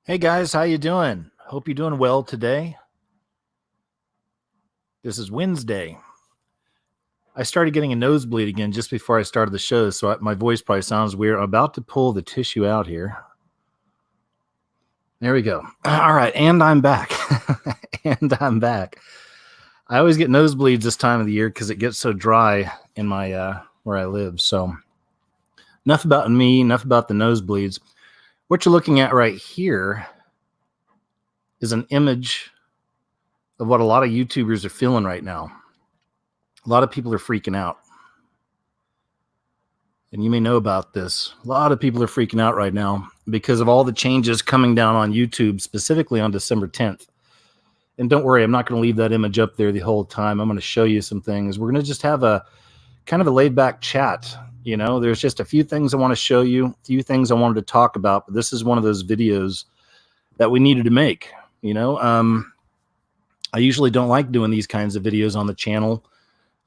Hey guys, how you doing? Hope you're doing well today. This is Wednesday. I started getting a nosebleed again just before I started the show, so my voice probably sounds weird. I'm about to pull the tissue out here. There we go. All right, and I'm back. And I'm back. I always get nosebleeds this time of the year because it gets so dry in my where I live. So enough about me, enough about the nosebleeds. What you're looking at right here is an image of what a lot of YouTubers are feeling right now. A lot of people are freaking out. And you may know about this. A lot of people are freaking out right now because of all the changes coming down on YouTube, specifically on December 10th. And don't worry, I'm not going to leave that image up there the whole time. I'm going to show you some things. We're going to just have a kind of a laid back chat. You know, there's just a few things I want to show you, a few things I wanted to talk about. But this is one of those videos that we needed to make. You know, I usually don't like doing these kinds of videos on the channel.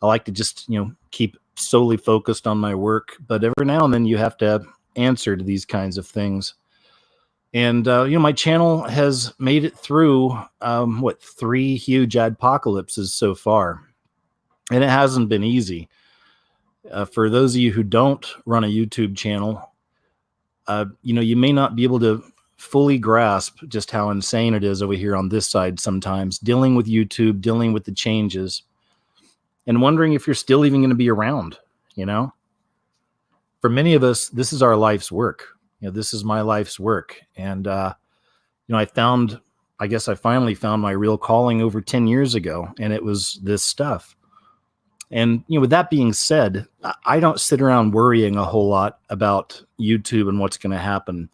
I like to just, keep solely focused on my work. But every now and then you have to answer to these kinds of things. And, my channel has made it through, 3 huge adpocalypses so far. And it hasn't been easy. For those of you who don't run a YouTube channel, you may not be able to fully grasp just how insane it is over here on this side sometimes, dealing with YouTube, dealing with the changes, and wondering if you're still even going to be around, For many of us, this is our life's work. This is my life's work. And, I finally found my real calling over 10 years ago, and it was this stuff. And, with that being said, I don't sit around worrying a whole lot about YouTube and what's going to happen.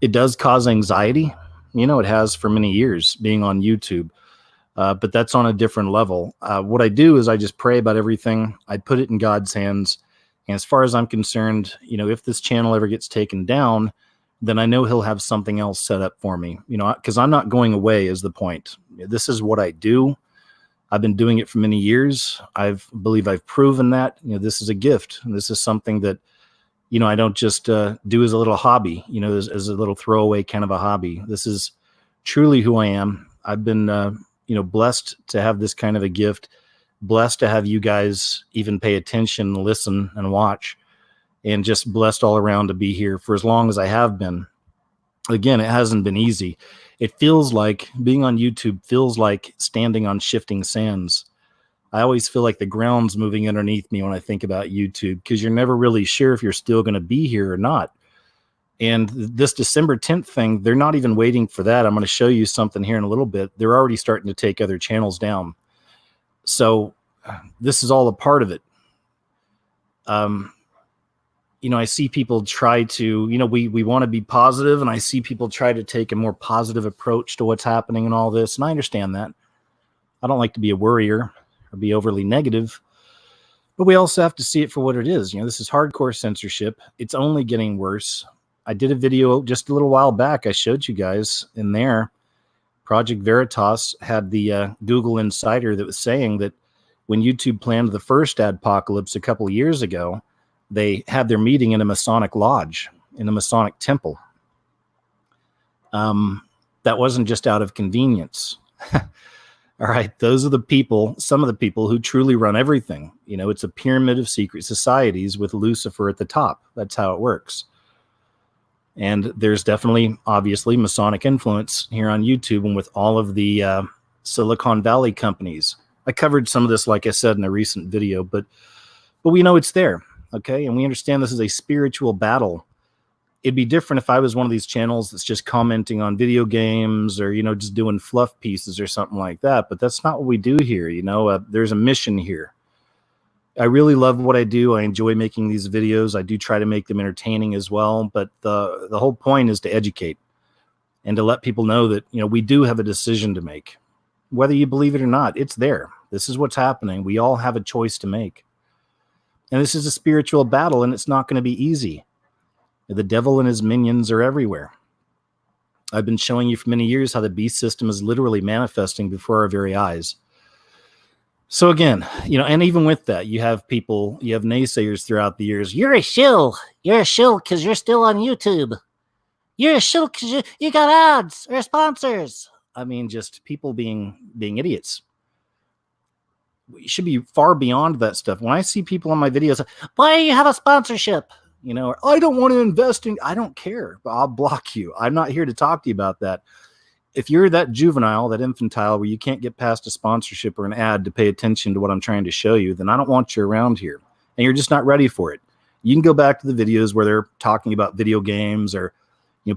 It does cause anxiety. It has for many years being on YouTube, but that's on a different level. What I do is I just pray about everything. I put it in God's hands. And as far as I'm concerned, if this channel ever gets taken down, then I know he'll have something else set up for me, because I'm not going away is the point. This is what I do. I've been doing it for many years. I believe I've proven that, this is a gift. And this is something that, I don't just do as a little hobby, as a little throwaway kind of a hobby. This is truly who I am. I've been, blessed to have this kind of a gift, blessed to have you guys even pay attention, listen, and watch, and just blessed all around to be here for as long as I have been. Again, it hasn't been easy. It feels like being on YouTube feels like standing on shifting sands. I always feel like the ground's moving underneath me when I think about YouTube, because you're never really sure if you're still going to be here or not. And this December 10th thing, they're not even waiting for that. I'm going to show you something here in a little bit. They're already starting to take other channels down. So this is all a part of it. I see people try to, we want to be positive, and I see people try to take a more positive approach to what's happening and all this. And I understand that. I don't like to be a worrier or be overly negative, but we also have to see it for what it is. This is hardcore censorship. It's only getting worse. I did a video just a little while back. I showed you guys in there. Project Veritas had the Google Insider that was saying that when YouTube planned the first adpocalypse a couple of years ago, they had their meeting in a Masonic lodge, in a Masonic temple. That wasn't just out of convenience. All right, those are the people, some of the people who truly run everything. It's a pyramid of secret societies with Lucifer at the top. That's how it works. And there's definitely, obviously, Masonic influence here on YouTube and with all of the Silicon Valley companies. I covered some of this, like I said, in a recent video, but we know it's there, okay? And we understand this is a spiritual battle. It'd be different if I was one of these channels that's just commenting on video games or, just doing fluff pieces or something like that. But that's not what we do here. There's a mission here. I really love what I do. I enjoy making these videos. I do try to make them entertaining as well. But the whole point is to educate and to let people know that, we do have a decision to make. Whether you believe it or not, it's there. This is what's happening. We all have a choice to make. And this is a spiritual battle, and it's not going to be easy. The devil and his minions are everywhere. I've been showing you for many years how the beast system is literally manifesting before our very eyes. So again, and even with that, you have naysayers throughout the years. You're a shill because you're still on YouTube. You're a shill 'cause you got ads or sponsors. I mean, just people being idiots. We should be far beyond that stuff. When I see people on my videos, why do you have a sponsorship? You know, or, I don't want to invest in. I don't care. I'll block you. I'm not here to talk to you about that. If you're that juvenile, that infantile, where you can't get past a sponsorship or an ad to pay attention to what I'm trying to show you, then I don't want you around here. And you're just not ready for it. You can go back to the videos where they're talking about video games, or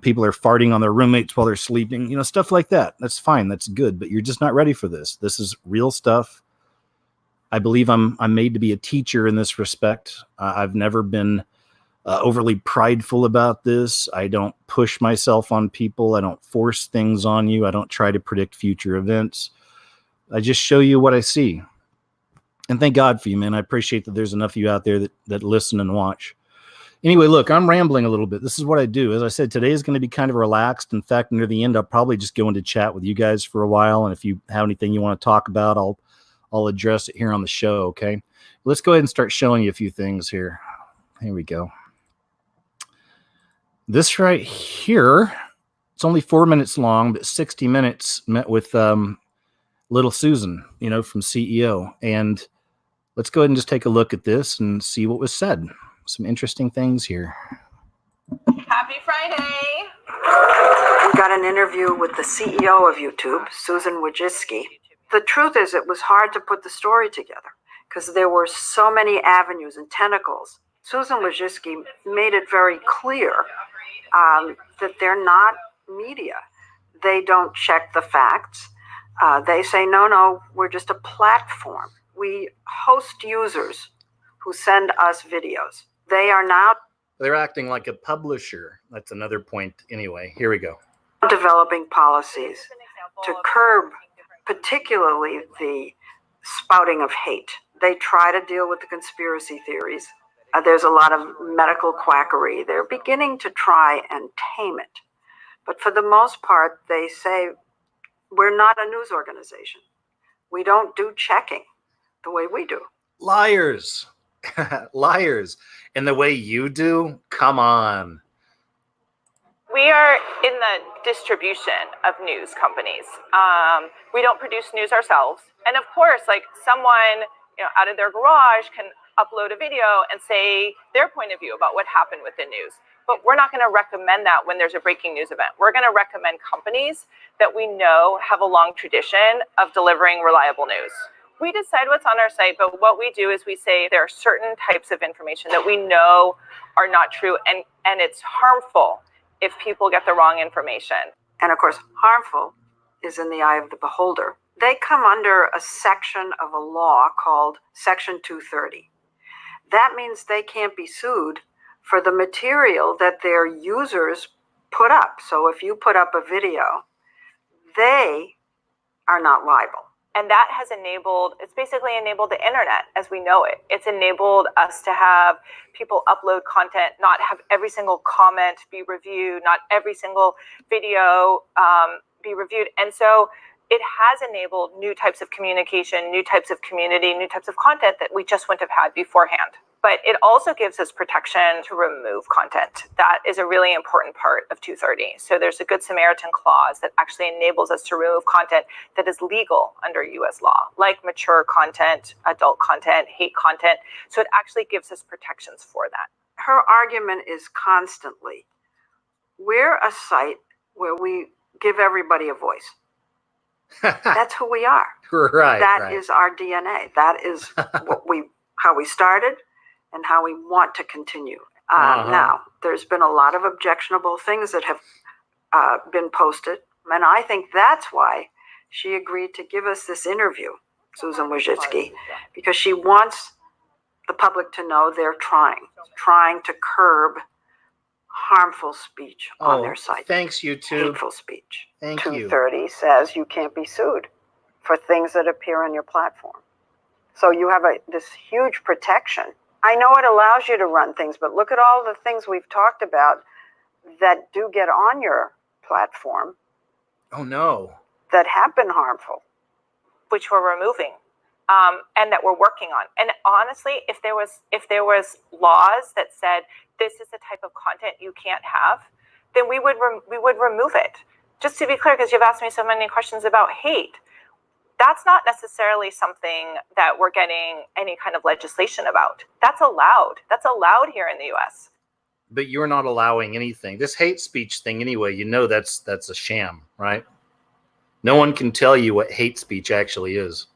people are farting on their roommates while they're sleeping, stuff like that. That's fine. That's good. But you're just not ready for this. This is real stuff. I believe I'm made to be a teacher in this respect. I've never been overly prideful about this. I don't push myself on people. I don't force things on you. I don't try to predict future events. I just show you what I see. And thank God for you, man. I appreciate that there's enough of you out there that listen and watch. Anyway, look, I'm rambling a little bit. This is what I do. As I said, today is going to be kind of relaxed. In fact, near the end, I'll probably just go into chat with you guys for a while. And if you have anything you want to talk about, I'll address it here on the show, okay? Let's go ahead and start showing you a few things here. Here we go. This right here, it's only 4 minutes long, but 60 minutes met with little Susan, from CEO. And let's go ahead and just take a look at this and see what was said. Some interesting things here. Happy Friday. We got an interview with the CEO of YouTube, Susan Wojcicki. The truth is, it was hard to put the story together because there were so many avenues and tentacles. Susan Wojcicki made it very clear that they're not media. They don't check the facts. They say, no, we're just a platform. We host users who send us videos. They are now... They're acting like a publisher. That's another point anyway. Here we go. Developing policies to curb particularly the spouting of hate. They try to deal with the conspiracy theories. There's a lot of medical quackery. They're beginning to try and tame it. But for the most part, they say, we're not a news organization. We don't do checking the way we do. Liars. Liars. And the way you do? Come on. We are in the distribution of news companies. We don't produce news ourselves. And of course, like someone out of their garage can upload a video and say their point of view about what happened with the news. But we're not going to recommend that when there's a breaking news event. We're going to recommend companies that we know have a long tradition of delivering reliable news. We decide what's on our site, but what we do is we say there are certain types of information that we know are not true, and it's harmful if people get the wrong information. And of course, harmful is in the eye of the beholder. They come under a section of a law called Section 230. That means they can't be sued for the material that their users put up. So if you put up a video, they are not liable. And that has it's basically enabled the internet as we know it. It's enabled us to have people upload content, not have every single comment be reviewed, not every single video be reviewed. And so it has enabled new types of communication, new types of community, new types of content that we just wouldn't have had beforehand. But it also gives us protection to remove content. That is a really important part of 230. So there's a Good Samaritan clause that actually enables us to remove content that is legal under US law, like mature content, adult content, hate content. So it actually gives us protections for that. Her argument is constantly, we're a site where we give everybody a voice. That's who we are. Right. That is our DNA. That is how we started and how we want to continue. Now, there's been a lot of objectionable things that have been posted, and I think that's why she agreed to give us this interview, Susan Wojcicki, because she wants the public to know they're trying to curb harmful speech on their site. Thanks, YouTube. Hateful speech. Thank you. 230 says you can't be sued for things that appear on your platform. So you have this huge protection. I know it allows you to run things, but look at all the things we've talked about that do get on your platform. Oh, no. That have been harmful. Which we're removing. And that we're working on. And honestly, if there was laws that said this is the type of content you can't have, then we would remove it. Just to be clear, because you've asked me so many questions about hate, that's not necessarily something that we're getting any kind of legislation about. That's allowed. That's allowed here in the U.S. But you're not allowing anything. This hate speech thing, anyway, you know that's a sham, right? No one can tell you what hate speech actually is.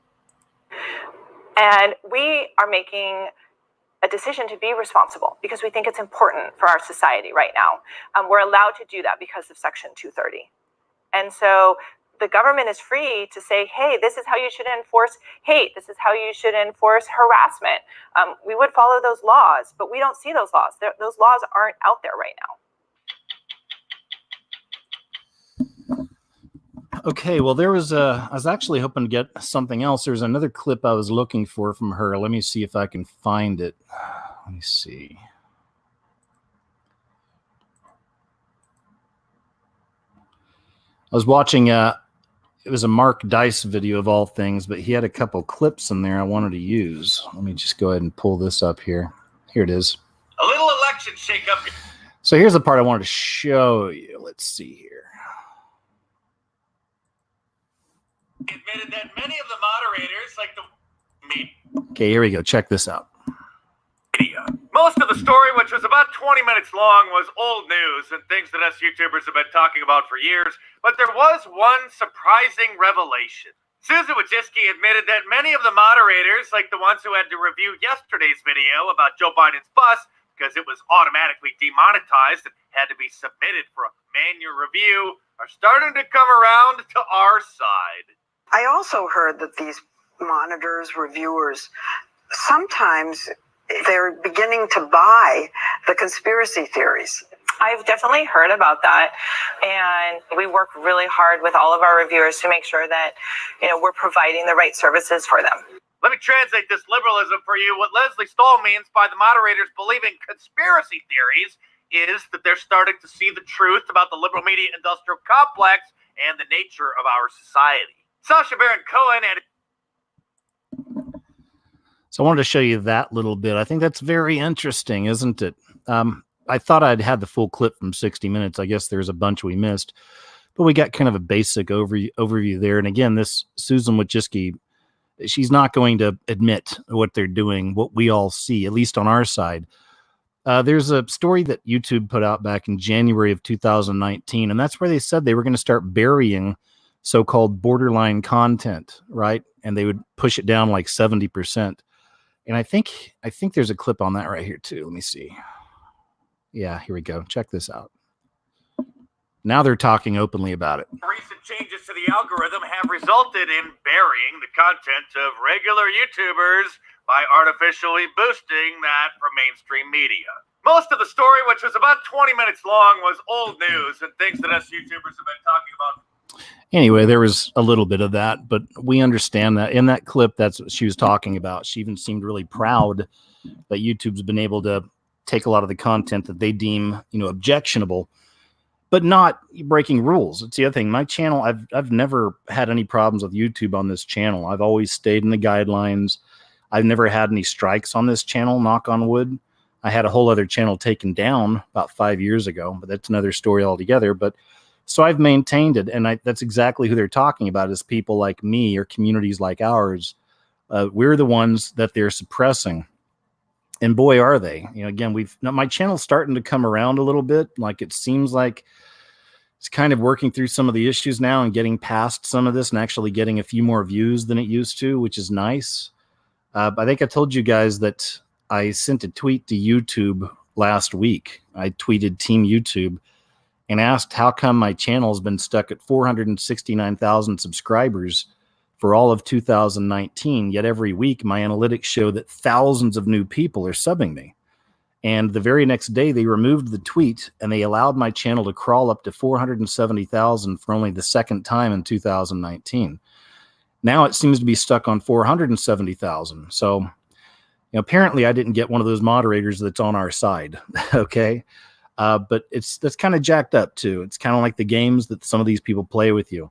And we are making a decision to be responsible because we think it's important for our society right now. We're allowed to do that because of Section 230. And so the government is free to say, hey, this is how you should enforce hate. This is how you should enforce harassment. We would follow those laws, but we don't see those laws. Those laws aren't out there right now. Okay, well, I was actually hoping to get something else. There's another clip I was looking for from her. Let me see if I can find it. Let me see. I was watching, it was a Mark Dice video of all things, but he had a couple clips in there I wanted to use. Let me just go ahead and pull this up here. Here it is. A little election shakeup. So here's the part I wanted to show you. Let's see here. Admitted that many of the moderators, like the media. Okay, here we go. Check this out. Most of the story, which was about 20 minutes long, was old news and things that us YouTubers have been talking about for years. But there was one surprising revelation. Susan Wojcicki admitted that many of the moderators, like the ones who had to review yesterday's video about Joe Biden's bus, because it was automatically demonetized and had to be submitted for a manual review, are starting to come around to our side. I also heard that these monitors, reviewers, sometimes they're beginning to buy the conspiracy theories. I've definitely heard about that, and we work really hard with all of our reviewers to make sure that, we're providing the right services for them. Let me translate this liberalism for you. What Leslie Stahl means by the moderators believing conspiracy theories is that they're starting to see the truth about the liberal media industrial complex and the nature of our society. Sacha Baron Cohen had... So I wanted to show you that little bit. I think that's very interesting, isn't it? I thought I'd had the full clip from 60 Minutes. I guess there's a bunch we missed. But we got kind of a basic overview there. And again, this Susan Wojcicki, she's not going to admit what they're doing, what we all see, at least on our side. There's a story that YouTube put out back in January of 2019, and that's where they said they were going to start burying so-called borderline content, right? And they would push it down like 70%. And I think there's a clip on that right here too. Let me see. Yeah, here we go. Check this out. Now they're talking openly about it. Recent changes to the algorithm have resulted in burying the content of regular YouTubers by artificially boosting that from mainstream media. Most of the story, which was about 20 minutes long, was old news and things that us YouTubers have been talking about. Anyway, there was a little bit of that, but we understand that in that clip, that's what she was talking about. She even seemed really proud that YouTube's been able to take a lot of the content that they deem, objectionable, but not breaking rules. It's the other thing. My channel, I've never had any problems with YouTube on this channel. I've always stayed in the guidelines. I've never had any strikes on this channel, knock on wood. I had a whole other channel taken down about 5 years ago, but that's another story altogether. But so I've maintained it, and that's exactly who they're talking about, is people like me or communities like ours. We're the ones that they're suppressing. And boy, are they. Again, my channel's starting to come around a little bit. Like, it seems like it's kind of working through some of the issues now and getting past some of this and actually getting a few more views than it used to, which is nice. I think I told you guys that I sent a tweet to YouTube last week. I tweeted Team YouTube and asked how come my channel has been stuck at 469,000 subscribers for all of 2019, yet every week my analytics show that thousands of new people are subbing me. And the very next day they removed the tweet and they allowed my channel to crawl up to 470,000 for only the second time in 2019. Now it seems to be stuck on 470,000. So apparently I didn't get one of those moderators that's on our side. Okay. But that's kind of jacked up too. It's kind of like the games that some of these people play with you.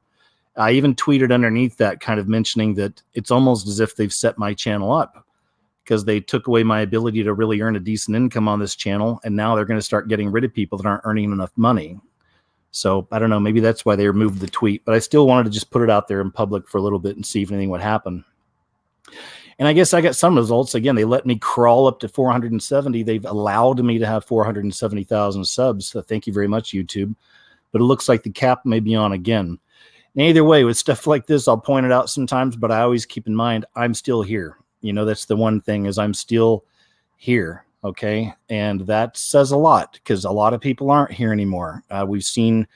I even tweeted underneath that, kind of mentioning that it's almost as if they've set my channel up because they took away my ability to really earn a decent income on this channel. And now they're going to start getting rid of people that aren't earning enough money. So I don't know, maybe that's why they removed the tweet, but I still wanted to just put it out there in public for a little bit and see if anything would happen. And I guess I got some results. Again, they let me crawl up to 470. They've allowed me to have 470,000 subs. So thank you very much, YouTube. But it looks like the cap may be on again. And either way, with stuff like this, I'll point it out sometimes, but I always keep in mind, I'm still here. You know, that's the one thing, is I'm still here. Okay. And that says a lot, because a lot of people aren't here anymore. We've seen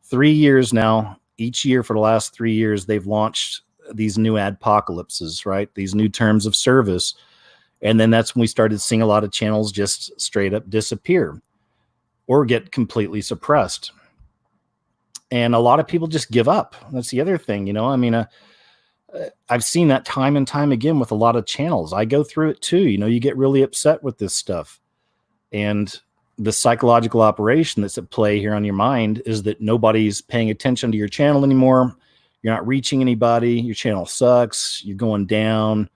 3 years now. Each year for the last 3 years, they've launched these new adpocalypses, right? These new terms of service. And then that's when we started seeing a lot of channels just straight up disappear or get completely suppressed. And a lot of people just give up. That's the other thing, you know. I mean, I've seen that time and time again with a lot of channels. I go through it too. You know, you get really upset with this stuff. And the psychological operation that's at play here on your mind is that nobody's paying attention to your channel anymore. You're not reaching anybody. Your channel sucks. You're going down.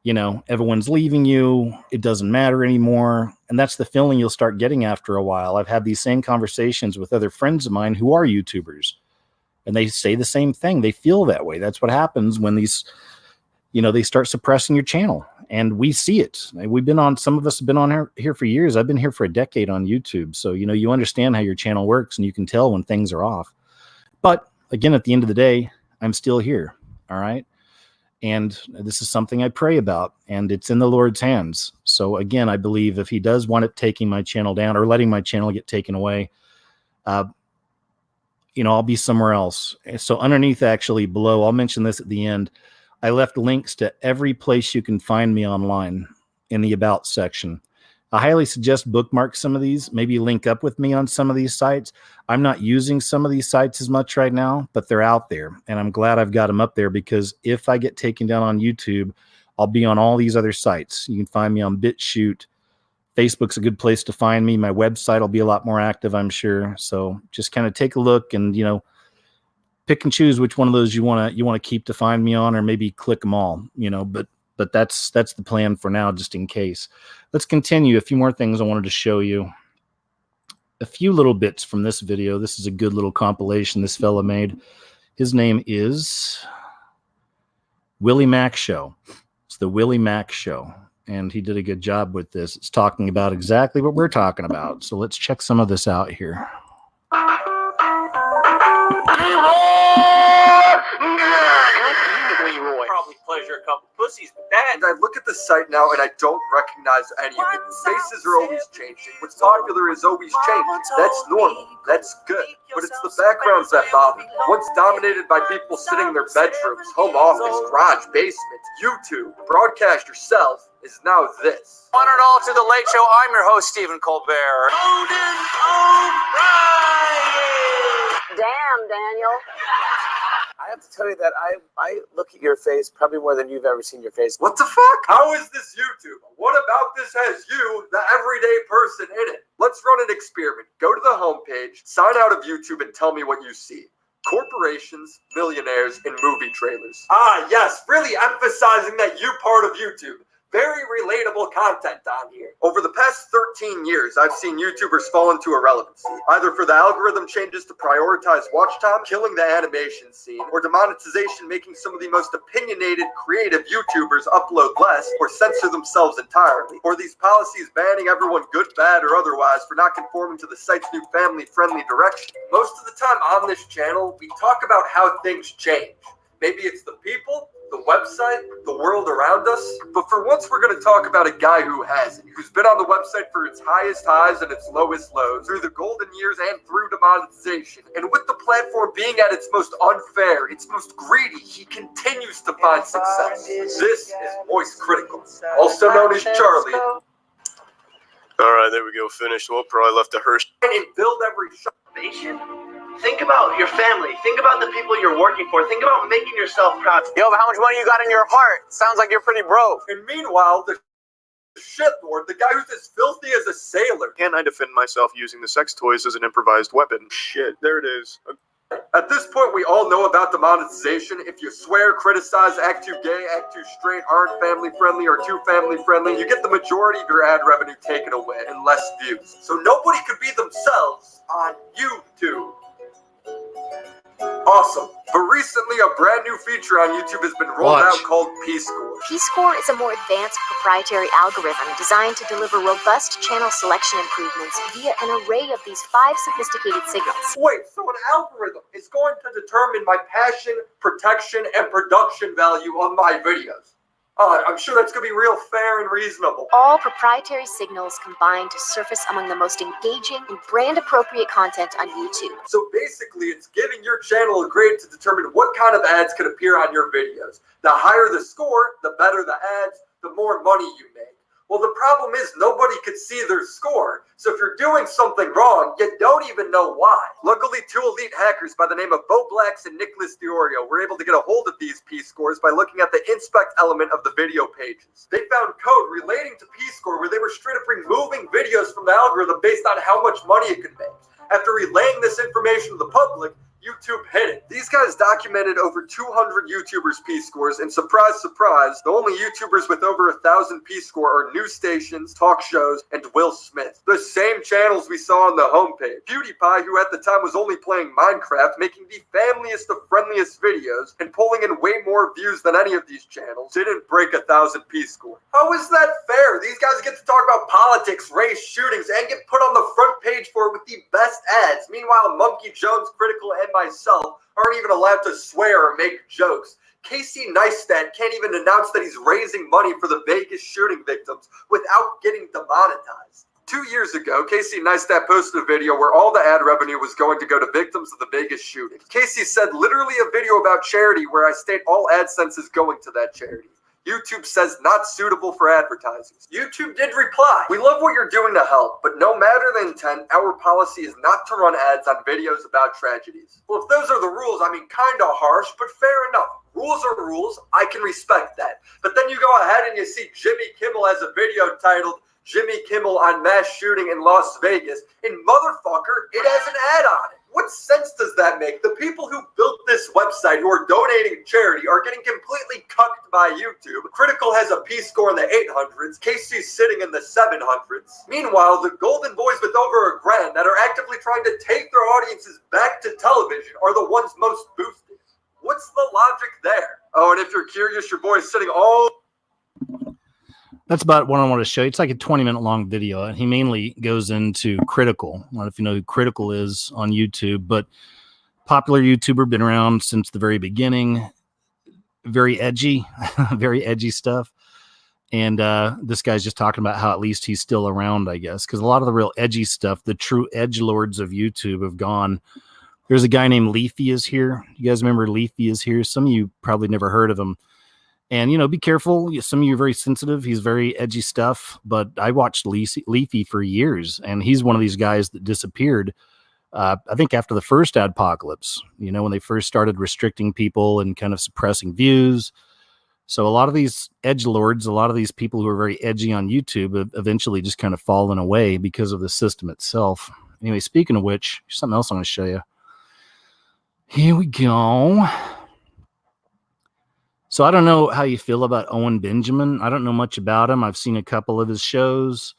You know, everyone's leaving you. It doesn't matter anymore. And that's the feeling you'll start getting after a while. I've had these same conversations with other friends of mine who are YouTubers. And they say the same thing. They feel that way. That's what happens when these, you know, they start suppressing your channel. And we see it. We've been on, some of us have been on here for years. I've been here for a decade on YouTube. So, you know, you understand how your channel works and you can tell when things are off. But again, at the end of the day, I'm still here. All right. And this is something I pray about, and it's in the Lord's hands. So again, I believe if he does want it taking my channel down or letting my channel get taken away, you know, I'll be somewhere else. So underneath, actually below, I'll mention this at the end, I left links to every place you can find me online in the About section. I highly suggest bookmark some of these, maybe link up with me on some of these sites. I'm not using some of these sites as much right now, but they're out there. And I'm glad I've got them up there, because if I get taken down on YouTube, I'll be on all these other sites. You can find me on BitChute. Facebook's a good place to find me. My website will be a lot more active, I'm sure. So just kind of take a look and, you know, pick and choose which one of those you want to keep to find me on, or maybe click them all, you know, but that's the plan for now, just in case. Let's continue. A few more things I wanted to show you. A few little bits from this video. This is a good little compilation this fella made. His name is Willie Mac Show. It's the Willie Mac Show. And he did a good job with this. It's talking about exactly what we're talking about. So let's check some of this out here. Probably pleasure a couple pussies, but that. And I look at the site now and I don't recognize any of it. Faces are always changing. What's popular is always changing. That's normal. That's good. But it's the backgrounds that bother me. Once dominated by people sitting in their bedrooms, home office, garage, basement, YouTube, broadcast yourself, is now this. On it all to the Late Show. I'm your host, Stephen Colbert. Damn, Daniel. I have to tell you that I look at your face probably more than you've ever seen your face. What the fuck? How is this YouTube? What about this has you, the everyday person, in it? Let's run an experiment. Go to the homepage, sign out of YouTube, and tell me what you see. Corporations, millionaires, and movie trailers. Ah, yes, really emphasizing that you part of YouTube. Very relatable content on here. Over the past 13 years, I've seen YouTubers fall into irrelevancy, either for the algorithm changes to prioritize watch time, killing the animation scene, or demonetization making some of the most opinionated, creative YouTubers upload less or censor themselves entirely, or these policies banning everyone good, bad, or otherwise for not conforming to the site's new family-friendly direction. Most of the time on this channel, we talk about how things change. Maybe it's the people, the website, the world around us. But for once, we're going to talk about a guy who hasn't, who's been on the website for its highest highs and its lowest lows, through the golden years and through demonetization. And with the platform being at its most unfair, its most greedy, he continues to find success. This is Moist Critical, also known as Charlie. All right, there we go. Finished. Well, probably left the hearse. And build every shot. Think about your family. Think about the people you're working for. Think about making yourself proud. Yo, but how much money you got in your heart? Sounds like you're pretty broke. And meanwhile, the shitlord, the guy who's as filthy as a sailor. And I defend myself using the sex toys as an improvised weapon. Shit, there it is. At this point, we all know about demonetization. If you swear, criticize, act too gay, act too straight, aren't family friendly, or too family friendly, you get the majority of your ad revenue taken away and less views. So nobody could be themselves on YouTube. Awesome. But recently, a brand new feature on YouTube has been rolled out called P-Score. P-Score is a more advanced proprietary algorithm designed to deliver robust channel selection improvements via an array of these 5 sophisticated signals. Wait, so an algorithm is going to determine my passion, protection, and production value on my videos? I'm sure that's going to be real fair and reasonable. All proprietary signals combine to surface among the most engaging and brand-appropriate content on YouTube. So basically, it's giving your channel a grade to determine what kind of ads could appear on your videos. The higher the score, the better the ads, the more money you make. Well, the problem is nobody could see their score. So if you're doing something wrong, you don't even know why. Luckily, 2 elite hackers by the name of Bo Blacks and Nicholas Diorio were able to get a hold of these P-scores by looking at the inspect element of the video pages. They found code relating to P-score where they were straight up removing videos from the algorithm based on how much money it could make. After relaying this information to the public, YouTube hid it. These guys documented over 200 YouTubers' P-scores, and surprise, surprise, the only YouTubers with over 1,000 P-score are news stations, talk shows, and Will Smith. The same channels we saw on the homepage. PewDiePie, who at the time was only playing Minecraft, making the familiest of friendliest videos, and pulling in way more views than any of these channels, didn't break 1,000 P-score. How is that fair? These guys get to talk about politics, race, shootings, and get put on the front page for it with the best ads. Meanwhile, Monkey Jones, Critical, and myself aren't even allowed to swear or make jokes. Casey Neistat can't even announce that he's raising money for the Vegas shooting victims without getting demonetized. 2 years ago, Casey Neistat posted a video where all the ad revenue was going to go to victims of the Vegas shooting. Casey said literally a video about charity where I state all AdSense is going to that charity. YouTube says not suitable for advertisers. YouTube did reply, "We love what you're doing to help, but no matter the intent, our policy is not to run ads on videos about tragedies." Well, if those are the rules, I mean, kind of harsh, but fair enough. Rules are rules. I can respect that. But then you go ahead and you see Jimmy Kimmel has a video titled Jimmy Kimmel on Mass Shooting in Las Vegas, and motherfucker, it has an ad on it. What sense does that make? The people who built this website, who are donating to charity, are getting completely cucked by YouTube. Critical has a P-score in the 800s. Casey's sitting in the 700s. Meanwhile, the golden boys with over a grand that are actively trying to take their audiences back to television are the ones most boosted. What's the logic there? Oh, and if you're curious, your boy's sitting all... That's about what I want to show you. It's like a 20-minute long video, and he mainly goes into Critical. I don't know if you know who Critical is on YouTube, but popular YouTuber, been around since the very beginning. Very edgy, very edgy stuff. And this guy's just talking about how at least he's still around, I guess, because a lot of the real edgy stuff, the true edgelords of YouTube have gone. There's a guy named Leafy is here. You guys remember Leafy is here? Some of you probably never heard of him. And, you know, be careful. Some of you are very sensitive. He's very edgy stuff. But I watched Leafy for years, and he's one of these guys that disappeared, I think, after the first adpocalypse, you know, when they first started restricting people and kind of suppressing views. So a lot of these edgelords, a lot of these people who are very edgy on YouTube have eventually just kind of fallen away because of the system itself. Anyway, speaking of which, here's something else I'm going to show you. Here we go. So I don't know how you feel about Owen Benjamin. I don't know much about him. I've seen a couple of his shows.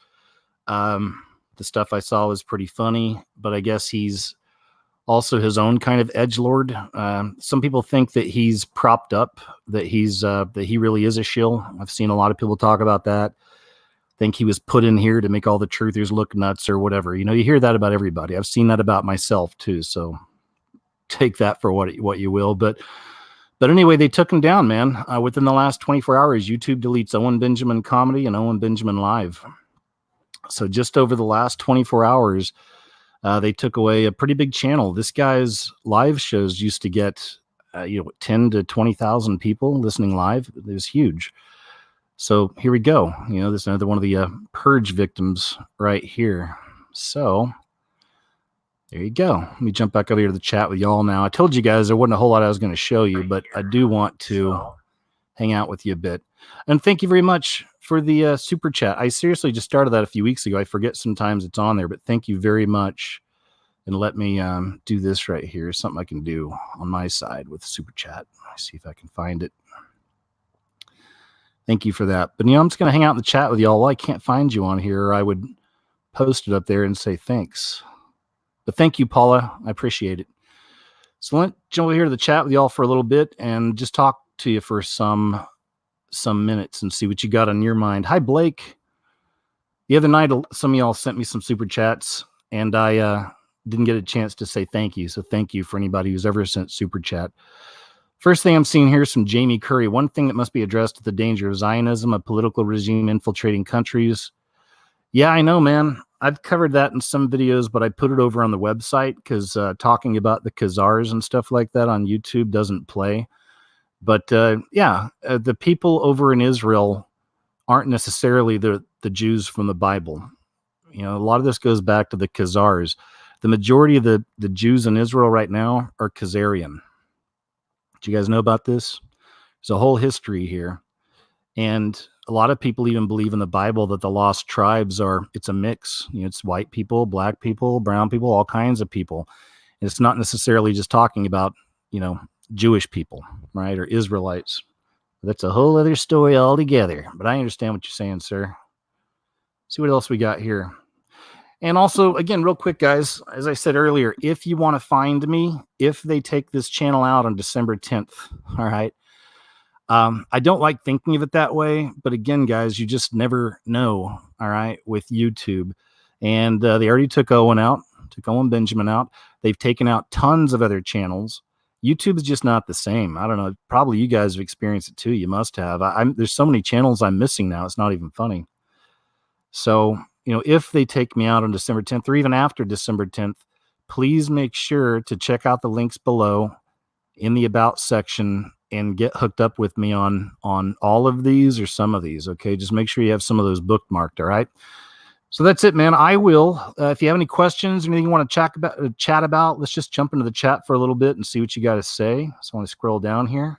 The stuff I saw was pretty funny, but I guess he's also his own kind of edgelord. Some people think that he's propped up, that he really is a shill. I've seen a lot of people talk about that. Think he was put in here to make all the truthers look nuts or whatever. You know, you hear that about everybody. I've seen that about myself too. So take that for what you will. But anyway, they took him down, man. Within the last 24 hours, YouTube deletes Owen Benjamin Comedy and Owen Benjamin Live. So just over the last 24 hours, they took away a pretty big channel. This guy's live shows used to get, 10 to 20,000 people listening live. It was huge. So here we go. You know, this is another one of the purge victims right here. So there you go. Let me jump back over here to the chat with y'all now. I told you guys there wasn't a whole lot I was going to show you, but I do want to hang out with you a bit. And thank you very much for the super chat. I seriously just started that a few weeks ago. I forget sometimes it's on there, but thank you very much. And let me do this right here. Something I can do on my side with super chat. Let's see if I can find it. Thank you for that. But, I'm just going to hang out in the chat with y'all. Well, I can't find you on here. I would post it up there and say thanks. But thank you, Paula. I appreciate it. So let's jump over here to the chat with y'all for a little bit and just talk to you for some minutes and see what you got on your mind. Hi, Blake. The other night, some of y'all sent me some super chats, and I didn't get a chance to say thank you. So thank you for anybody who's ever sent super chat. First thing I'm seeing here is from Jamie Curry. One thing that must be addressed is the danger of Zionism, a political regime infiltrating countries. Yeah, I know, man. I've covered that in some videos, but I put it over on the website because talking about the Khazars and stuff like that on YouTube doesn't play. But the people over in Israel aren't necessarily the Jews from the Bible. You know, a lot of this goes back to the Khazars. The majority of the Jews in Israel right now are Khazarian. Do you guys know about this? There's a whole history here. And a lot of people even believe in the Bible that the lost tribes it's a mix. You know, it's white people, black people, brown people, all kinds of people. And it's not necessarily just talking about, you know, Jewish people, right? Or Israelites. That's a whole other story altogether. But I understand what you're saying, sir. See what else we got here. And also, again, real quick, guys, as I said earlier, if you want to find me, if they take this channel out on December 10th, all right, I don't like thinking of it that way. But again, guys, you just never know, all right, with YouTube. And they already took Owen Benjamin out. They've taken out tons of other channels. YouTube is just not the same. I don't know. Probably you guys have experienced it too. You must have. There's so many channels I'm missing now. It's not even funny. So, you know, if they take me out on December 10th or even after December 10th, please make sure to check out the links below in the About section and get hooked up with me on all of these or some of these. Okay. Just make sure you have some of those bookmarked. All right. So that's it, man. I will. If you have any questions or anything you want to chat about, let's just jump into the chat for a little bit and see what you got to say. So I want to scroll down here.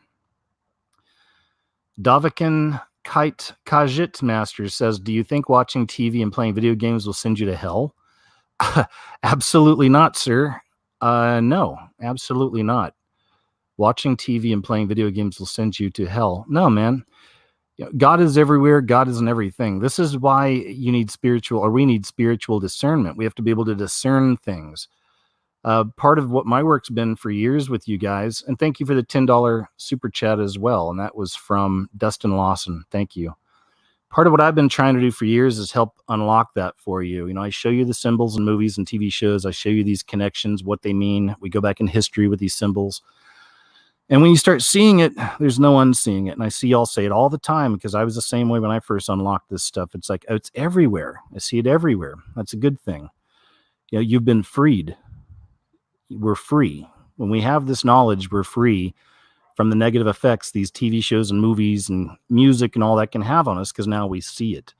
Davikin Kite Kajit Master says, do you think watching TV and playing video games will send you to hell? Absolutely not, sir. No, absolutely not. Watching TV and playing video games will send you to hell. No, man. God is everywhere. God is in everything. This is why we need spiritual discernment. We have to be able to discern things. Part of what my work's been for years with you guys, and thank you for the $10 super chat as well. And that was from Dustin Lawson. Thank you. Part of what I've been trying to do for years is help unlock that for you. You know, I show you the symbols in movies and TV shows. I show you these connections, what they mean. We go back in history with these symbols. And when you start seeing it, there's no unseeing it. And I see y'all say it all the time because I was the same way when I first unlocked this stuff. It's like, oh, it's everywhere. I see it everywhere. That's a good thing. You know, you've been freed. We're free. When we have this knowledge, we're free from the negative effects these TV shows and movies and music and all that can have on us because now we see it.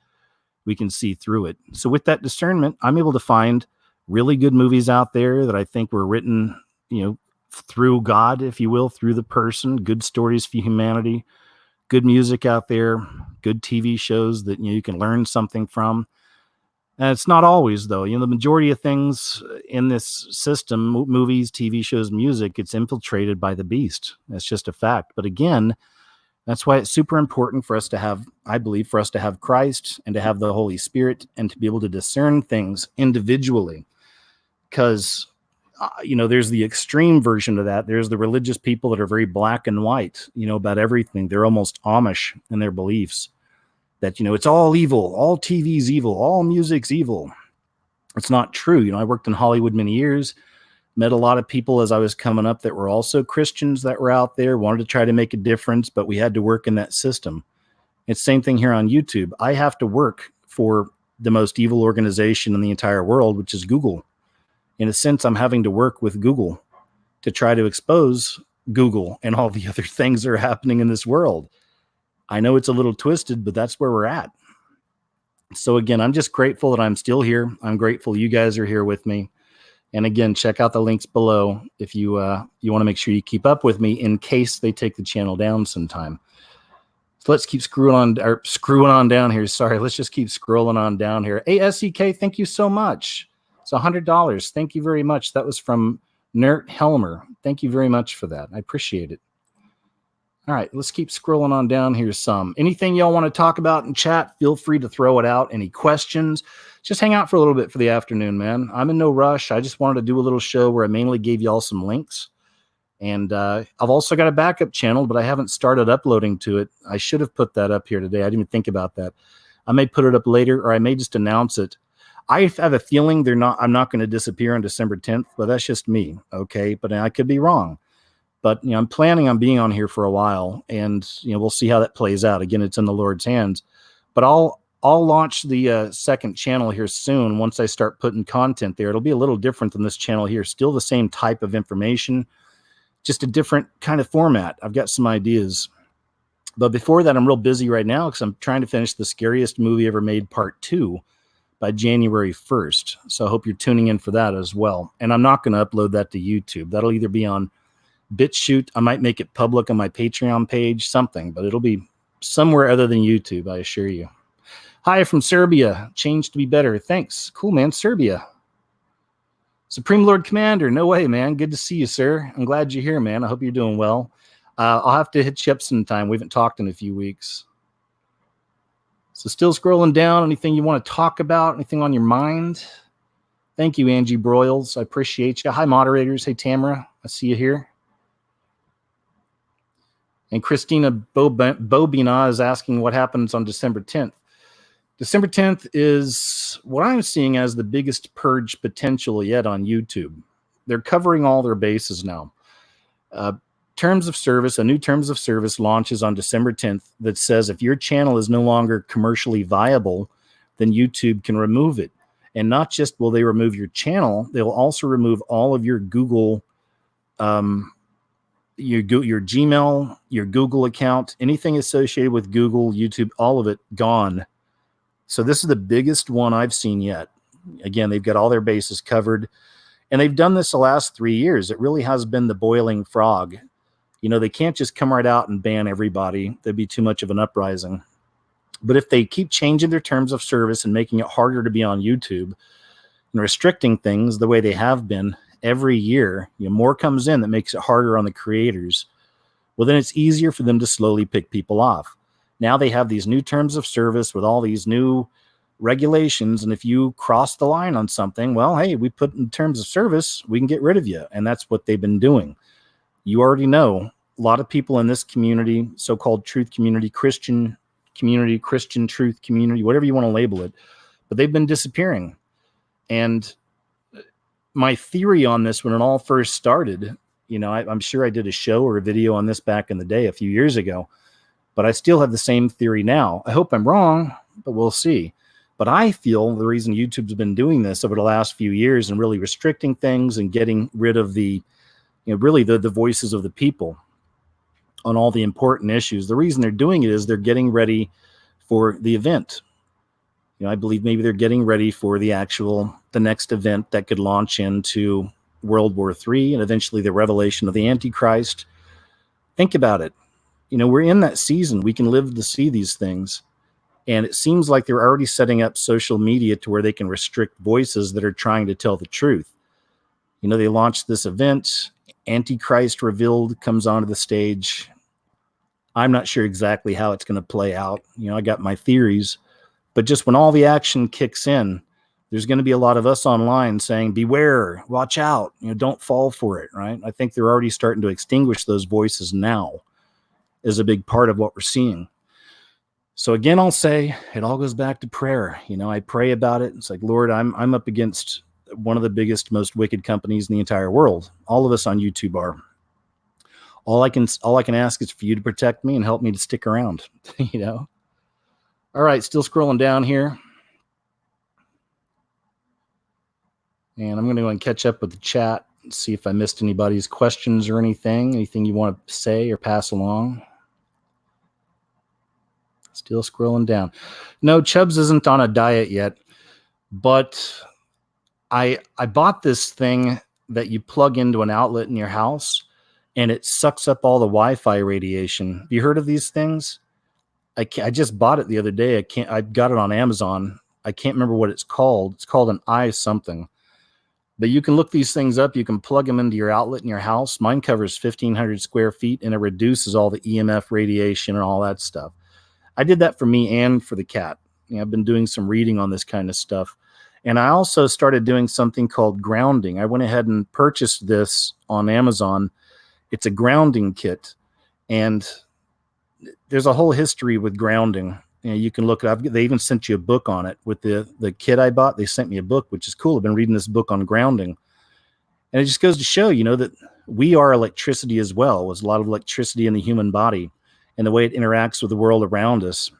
We can see through it. So with that discernment, I'm able to find really good movies out there that I think were written, you know, through God, if you will, through the person, good stories for humanity, good music out there, good TV shows that, you know, you can learn something from. And it's not always, though. You know, the majority of things in this system, movies, TV shows, music, it's infiltrated by the beast. That's just a fact. But again, that's why it's super important for us to have, I believe, for us to have Christ and to have the Holy Spirit and to be able to discern things individually. Because you know, there's the extreme version of that. There's the religious people that are very black and white, you know, about everything. They're almost Amish in their beliefs that, you know, it's all evil. All TV's evil. All music's evil. It's not true. You know, I worked in Hollywood many years, met a lot of people as I was coming up that were also Christians that were out there, wanted to try to make a difference, but we had to work in that system. It's the same thing here on YouTube. I have to work for the most evil organization in the entire world, which is Google. In a sense, I'm having to work with Google to try to expose Google and all the other things that are happening in this world. I know it's a little twisted, but that's where we're at. So again, I'm just grateful that I'm still here. I'm grateful you guys are here with me. And again, check out the links below if you want to make sure you keep up with me in case they take the channel down sometime. So let's keep screwing on down here. Sorry, let's just keep scrolling on down here. ASEK, thank you so much. It's $100. Thank you very much. That was from Nert Helmer. Thank you very much for that. I appreciate it. All right, let's keep scrolling on down here some. Anything y'all want to talk about in chat, feel free to throw it out. Any questions? Just hang out for a little bit for the afternoon, man. I'm in no rush. I just wanted to do a little show where I mainly gave y'all some links And I've also got a backup channel, but I haven't started uploading to it. I should have put that up here today. I didn't even think about that. I may put it up later, or I may just announce it. I have a feeling I'm not going to disappear on December 10th, but that's just me. Okay. But I could be wrong. But, I'm planning on being on here for a while, and, we'll see how that plays out. Again, it's in the Lord's hands, but I'll launch the second channel here soon. Once I start putting content there, it'll be a little different than this channel here. Still the same type of information, just a different kind of format. I've got some ideas, but before that, I'm real busy right now because I'm trying to finish The Scariest Movie Ever Made Part 2 by January 1st. So I hope you're tuning in for that as well. And I'm not going to upload that to YouTube. That'll either be on BitChute. I might make it public on my Patreon page, something, but it'll be somewhere other than YouTube, I assure you. Hi from Serbia. Change to be better. Thanks. Cool, man. Serbia. Supreme Lord Commander. No way, man. Good to see you, sir. I'm glad you're here, man. I hope you're doing well. I'll have to hit you up sometime. We haven't talked in a few weeks. So still scrolling down. Anything you want to talk about? Anything on your mind? Thank you, Angie Broyles. I appreciate you. Hi, moderators. Hey, Tamara. I see you here. And Christina Bobina is asking what happens on December 10th. December 10th is what I'm seeing as the biggest purge potential yet on YouTube. They're covering all their bases now. Terms of service, a new terms of service launches on December 10th that says if your channel is no longer commercially viable, then YouTube can remove it. And not just will they remove your channel, they'll also remove all of your Google your Gmail, your Google account, anything associated with Google, YouTube, all of it gone. So this is the biggest one I've seen yet. Again, they've got all their bases covered, and they've done this the last 3 years. It really has been the boiling frog. They can't just come right out and ban everybody. There'd be too much of an uprising. But if they keep changing their terms of service and making it harder to be on YouTube and restricting things the way they have been, every year, more comes in that makes it harder on the creators. Well, then it's easier for them to slowly pick people off. Now they have these new terms of service with all these new regulations. And if you cross the line on something, well, hey, we put in terms of service, we can get rid of you. And that's what they've been doing. You already know a lot of people in this community, so-called truth community, Christian truth community, whatever you want to label it, but they've been disappearing. And my theory on this, when it all first started, I'm sure I did a show or a video on this back in the day a few years ago, but I still have the same theory now. I hope I'm wrong, but we'll see. But I feel the reason YouTube's been doing this over the last few years and really restricting things and getting rid of the, really the voices of the people on all the important issues, the reason they're doing it is they're getting ready for the event. I believe maybe they're getting ready for the next event that could launch into World War III and eventually the revelation of the Antichrist. Think about it. We're in that season. We can live to see these things. And it seems like they're already setting up social media to where they can restrict voices that are trying to tell the truth. They launched this event. Antichrist revealed comes onto the stage. I'm not sure exactly how it's going to play out. I got my theories. But just when all the action kicks in, there's going to be a lot of us online saying, beware, watch out, don't fall for it, right? I think they're already starting to extinguish those voices now is a big part of what we're seeing. So again, I'll say it all goes back to prayer. I pray about it. It's like, Lord, I'm up against one of the biggest, most wicked companies in the entire world. All of us on YouTube are. All I can ask is for you to protect me and help me to stick around, All right, still scrolling down here. And I'm going to go and catch up with the chat and see if I missed anybody's questions or anything you want to say or pass along. Still scrolling down. No, Chubbs isn't on a diet yet, but I bought this thing that you plug into an outlet in your house, and it sucks up all the Wi-Fi radiation. Have you heard of these things? I just bought it the other day. I got it on Amazon. I can't remember what it's called. It's called an i something. But you can look these things up. You can plug them into your outlet in your house. Mine covers 1,500 square feet, and it reduces all the EMF radiation and all that stuff. I did that for me and for the cat. I've been doing some reading on this kind of stuff. And I also started doing something called grounding. I went ahead and purchased this on Amazon, It's a grounding kit. And there's a whole history with grounding. You can look it up. They even sent you a book on it with the kit I bought. They sent me a book, which is cool. I've been reading this book on grounding. And it just goes to show, that we are electricity as well. There's a lot of electricity in the human body and the way it interacts with the world around us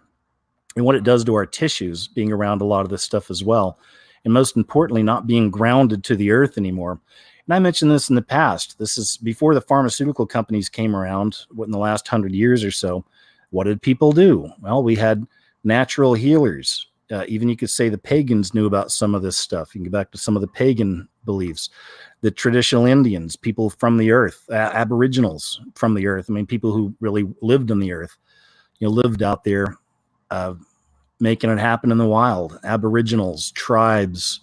and what it does to our tissues, being around a lot of this stuff as well. And most importantly, not being grounded to the earth anymore. And I mentioned this in the past. This is before the pharmaceutical companies came around, in the last 100 years or so. What did people do? Well, we had natural healers. Even you could say the pagans knew about some of this stuff. You can go back to some of the pagan beliefs. The traditional Indians, people from the earth, aboriginals from the earth. I mean, people who really lived on the earth, lived out there, making it happen in the wild. Aboriginals, tribes,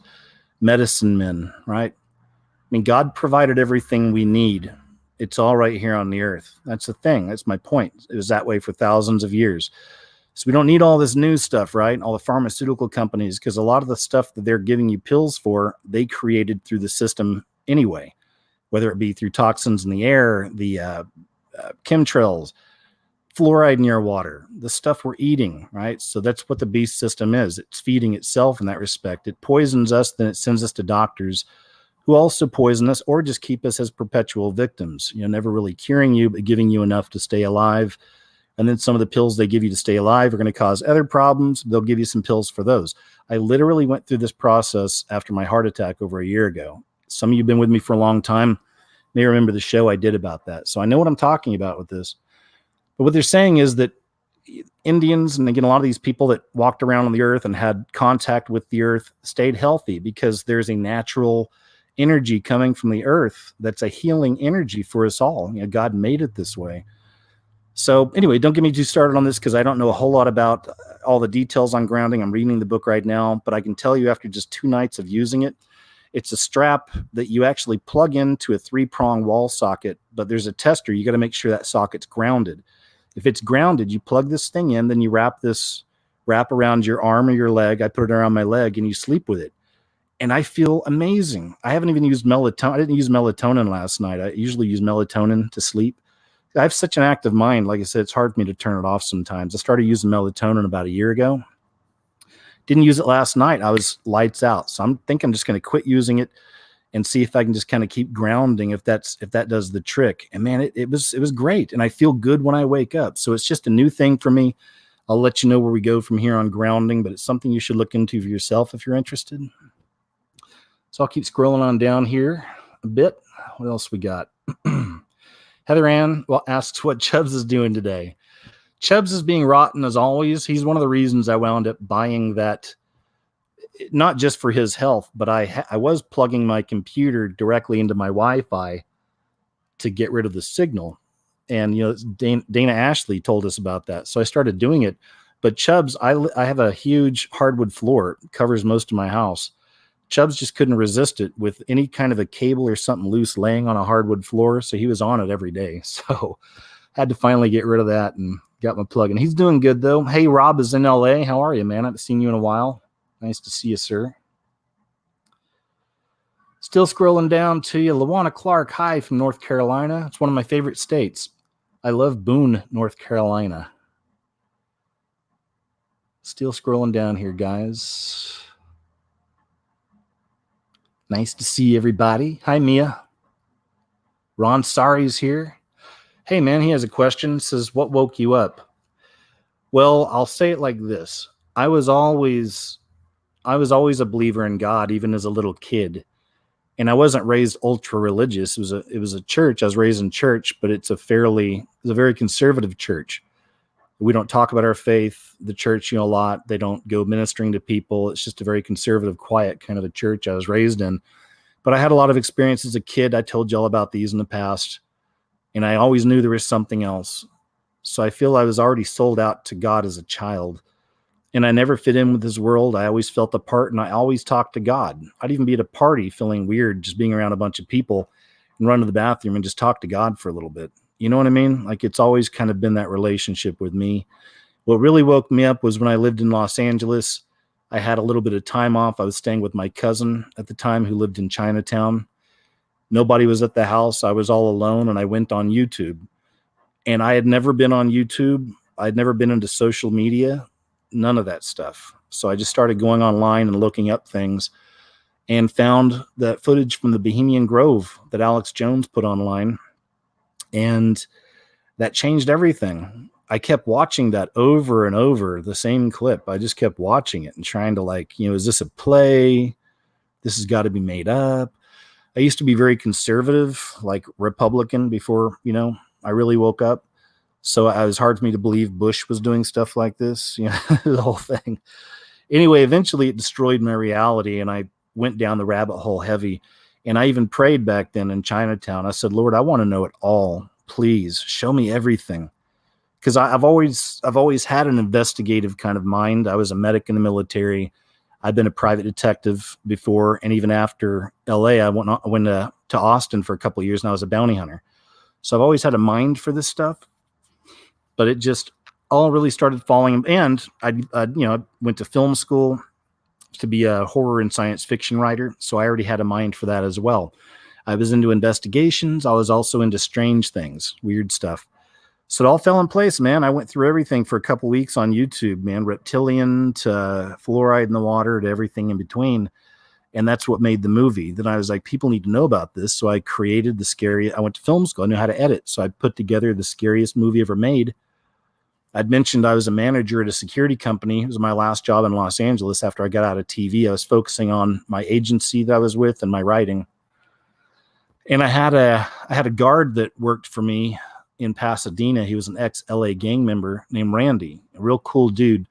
medicine men, right? I mean, God provided everything we need. It's all right here on the earth. That's the thing. That's my point. It was that way for thousands of years. So we don't need all this new stuff, right? All the pharmaceutical companies, because a lot of the stuff that they're giving you pills for, they created through the system anyway, whether it be through toxins in the air, the chemtrails, fluoride in your water, the stuff we're eating, right? So that's what the beast system is. It's feeding itself in that respect. It poisons us, then it sends us to doctors who also poison us or just keep us as perpetual victims, never really curing you, but giving you enough to stay alive. And then some of the pills they give you to stay alive are going to cause other problems. They'll give you some pills for those. I literally went through this process after my heart attack over a year ago. Some of you have been with me for a long time may remember the show I did about that. So I know what I'm talking about with this. But what they're saying is that Indians, and again, a lot of these people that walked around on the earth and had contact with the earth stayed healthy because there's a natural energy coming from the earth that's a healing energy for us all. God made it this way. So anyway, don't get me too started on this because I don't know a whole lot about all the details on grounding. I'm reading the book right now, but I can tell you after just 2 nights of using it, it's a strap that you actually plug into a 3-prong wall socket, but there's a tester. You got to make sure that socket's grounded. If it's grounded, you plug this thing in, then you wrap around your arm or your leg. I put it around my leg and you sleep with it. And I feel amazing. I haven't even used melatonin. I didn't use melatonin last night. I usually use melatonin to sleep. I have such an active mind. Like I said, it's hard for me to turn it off sometimes. I started using melatonin about a year ago. Didn't use it last night. I was lights out. So I'm just going to quit using it and see if I can just kind of keep grounding if that does the trick. And man, it was great. And I feel good when I wake up. So it's just a new thing for me. I'll let you know where we go from here on grounding, but it's something you should look into for yourself if you're interested. So I'll keep scrolling on down here a bit. What else we got? Heather Ann asks what Chubbs is doing today. Chubbs is being rotten as always. He's one of the reasons I wound up buying that, not just for his health, but I was plugging my computer directly into my Wi-Fi to get rid of the signal. And, Dana Ashley told us about that. So I started doing it. But Chubbs, I have a huge hardwood floor. It covers most of my house. Chubbs just couldn't resist it with any kind of a cable or something loose laying on a hardwood floor. So he was on it every day. So had to finally get rid of that and got my plug in. He's doing good though. Hey, Rob is in LA. How are you, man? I haven't seen you in a while. Nice to see you, sir. Still scrolling down to you. LaWanna Clark, hi from North Carolina. It's one of my favorite states. I love Boone, North Carolina. Still scrolling down here, guys. Nice to see everybody. Hi, Mia. Ron Sari's here. Hey, man, he has a question. Says, what woke you up? Well, I'll say it like this. I was always a believer in God, even as a little kid. And I wasn't raised ultra religious. It was a church. I was raised in church, but it's a very conservative church. We don't talk about our faith, the church, a lot. They don't go ministering to people. It's just a very conservative, quiet kind of a church I was raised in. But I had a lot of experience as a kid. I told you all about these in the past. And I always knew there was something else. So I feel I was already sold out to God as a child. And I never fit in with this world. I always felt apart, and I always talked to God. I'd even be at a party feeling weird, just being around a bunch of people and run to the bathroom and just talk to God for a little bit. You know what I mean? Like, it's always kind of been that relationship with me. What really woke me up was when I lived in Los Angeles. I had a little bit of time off. I was staying with my cousin at the time who lived in Chinatown. Nobody was at the house. I was all alone, and I went on YouTube. And I had never been on YouTube. I'd never been into social media, none of that stuff. So I just started going online and looking up things and found that footage from the Bohemian Grove that Alex Jones put online. And that changed everything. I kept watching that over and over, the same clip. I just kept watching it and trying to is this a play? This has got to be made up. I used to be very conservative, like Republican before, I really woke up. So it was hard for me to believe Bush was doing stuff like this, the whole thing. Anyway, eventually it destroyed my reality, and I went down the rabbit hole heavy. And I even prayed back then in Chinatown. I said, Lord, I want to know it all. Please show me everything. Because I've always had an investigative kind of mind. I was a medic in the military. I've been a private detective before, and even after LA, I went to Austin for a couple of years, and I was a bounty hunter. So I've always had a mind for this stuff, but it just all really started falling. And I went to film school to be a horror and science fiction writer, so I already had a mind for that as well. I was into investigations. I was also into strange things, weird stuff. So it all fell in place, man. I went through everything for a couple weeks on YouTube, man. Reptilian to fluoride in the water to everything in between. And that's what made the movie. Then I was like, people need to know about this. So I created I went to film school. I knew how to edit. So I put together the scariest movie ever made. I'd mentioned I was a manager at a security company. It was my last job in Los Angeles after I got out of TV. I was focusing on my agency that I was with and my writing. And I had a guard that worked for me in Pasadena. He was an ex-LA gang member named Randy, a real cool dude,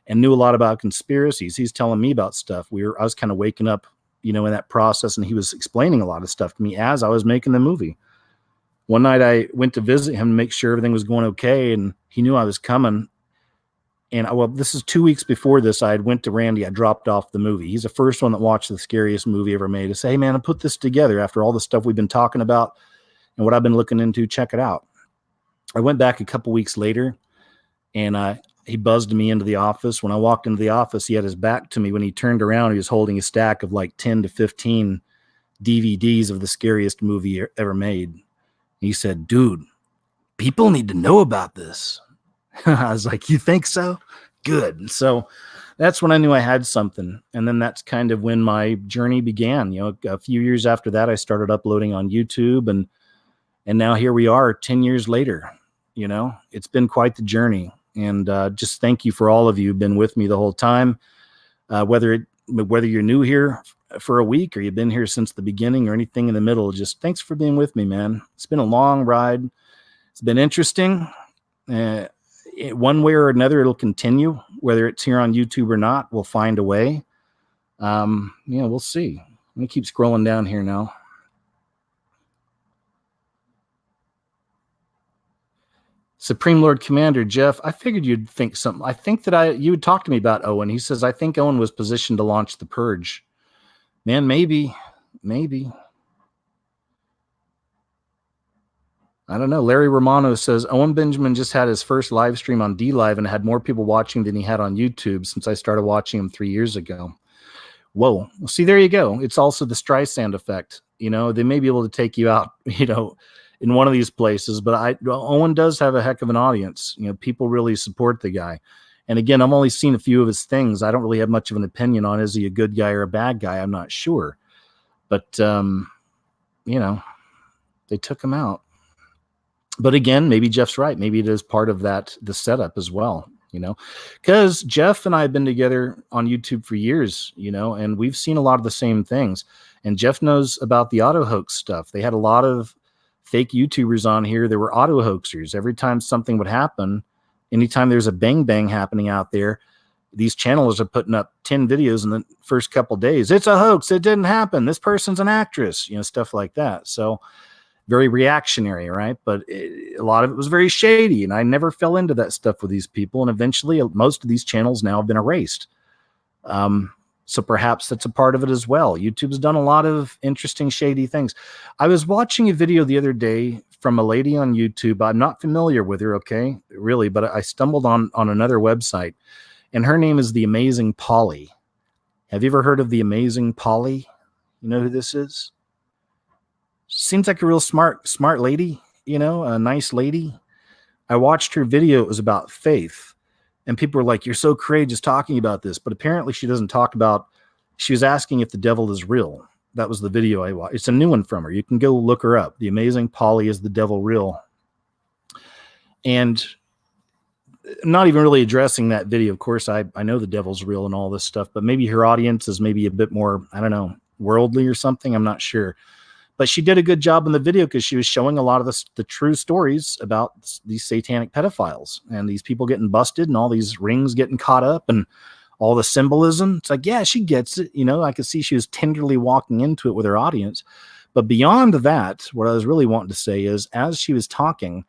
and knew a lot about conspiracies. He's telling me about stuff. I was kind of waking up, in that process, and he was explaining a lot of stuff to me as I was making the movie. One night I went to visit him to make sure everything was going okay, and he knew I was coming. And this is 2 weeks before this. I went to Randy. I dropped off the movie. He's the first one that watched the scariest movie ever made. To say, hey man, I put this together after all the stuff we've been talking about and what I've been looking into. Check it out. I went back a couple weeks later, and he buzzed me into the office. When I walked into the office, he had his back to me. When he turned around, he was holding a stack of like 10 to 15 DVDs of the scariest movie ever made. He said, dude, people need to know about this. I was like, you think so? Good. So that's when I knew I had something. And then that's kind of when my journey began. A few years after that, I started uploading on YouTube, and now here we are 10 years later. It's been quite the journey. And just thank you for all of you who've been with me the whole time. Whether you're new here for a week or you've been here since the beginning or anything in the middle, just thanks for being with me, man. It's been a long ride. It's been interesting. One way or another, it'll continue. Whether it's here on YouTube or not, we'll find a way. We'll see. Let me keep scrolling down here now. Supreme Lord Commander Jeff, I figured you'd think something. I think that you would talk to me about Owen. He says, I think Owen was positioned to launch the Purge. Man, maybe. I don't know. Larry Romano says, Owen Benjamin just had his first live stream on DLive and had more people watching than he had on YouTube since I started watching him 3 years ago. Whoa. Well, see, there you go. It's also the Streisand effect. They may be able to take you out, in one of these places, but Owen does have a heck of an audience. People really support the guy. And again, I've only seen a few of his things. I don't really have much of an opinion on, is he a good guy or a bad guy? I'm not sure. But, they took him out. But again, maybe Jeff's right. Maybe it is part of the setup as well, because Jeff and I have been together on YouTube for years, and we've seen a lot of the same things. And Jeff knows about the auto hoax stuff. They had a lot of fake YouTubers on here. There were auto hoaxers. Every time something would happen, anytime there's a bang bang happening out there, these channels are putting up 10 videos in the first couple of days. It's a hoax. It didn't happen. This person's an actress, stuff like that. So very reactionary, right? But a lot of it was very shady, and I never fell into that stuff with these people. And eventually, most of these channels now have been erased. So perhaps that's a part of it as well. YouTube's done a lot of interesting, shady things. I was watching a video the other day from a lady on YouTube. I'm not familiar with her, okay, really, but I stumbled on another website, and her name is The Amazing Polly. Have you ever heard of The Amazing Polly? You know who this is? Seems like a real smart lady, a nice lady. I watched her video. It was about faith. And people were like, you're so courageous talking about this. But apparently she doesn't talk about, she was asking if the devil is real. That was the video I watched. It's a new one from her. You can go look her up. The Amazing Polly, Is the Devil Real? And not even really addressing that video. Of course, I know the devil's real and all this stuff, but maybe her audience is maybe a bit more, I don't know, worldly or something. I'm not sure. But she did a good job in the video because she was showing a lot of the true stories about these satanic pedophiles and these people getting busted and all these rings getting caught up and all the symbolism. It's like, yeah, she gets it. I could see she was tenderly walking into it with her audience. But beyond that, what I was really wanting to say is, as she was talking,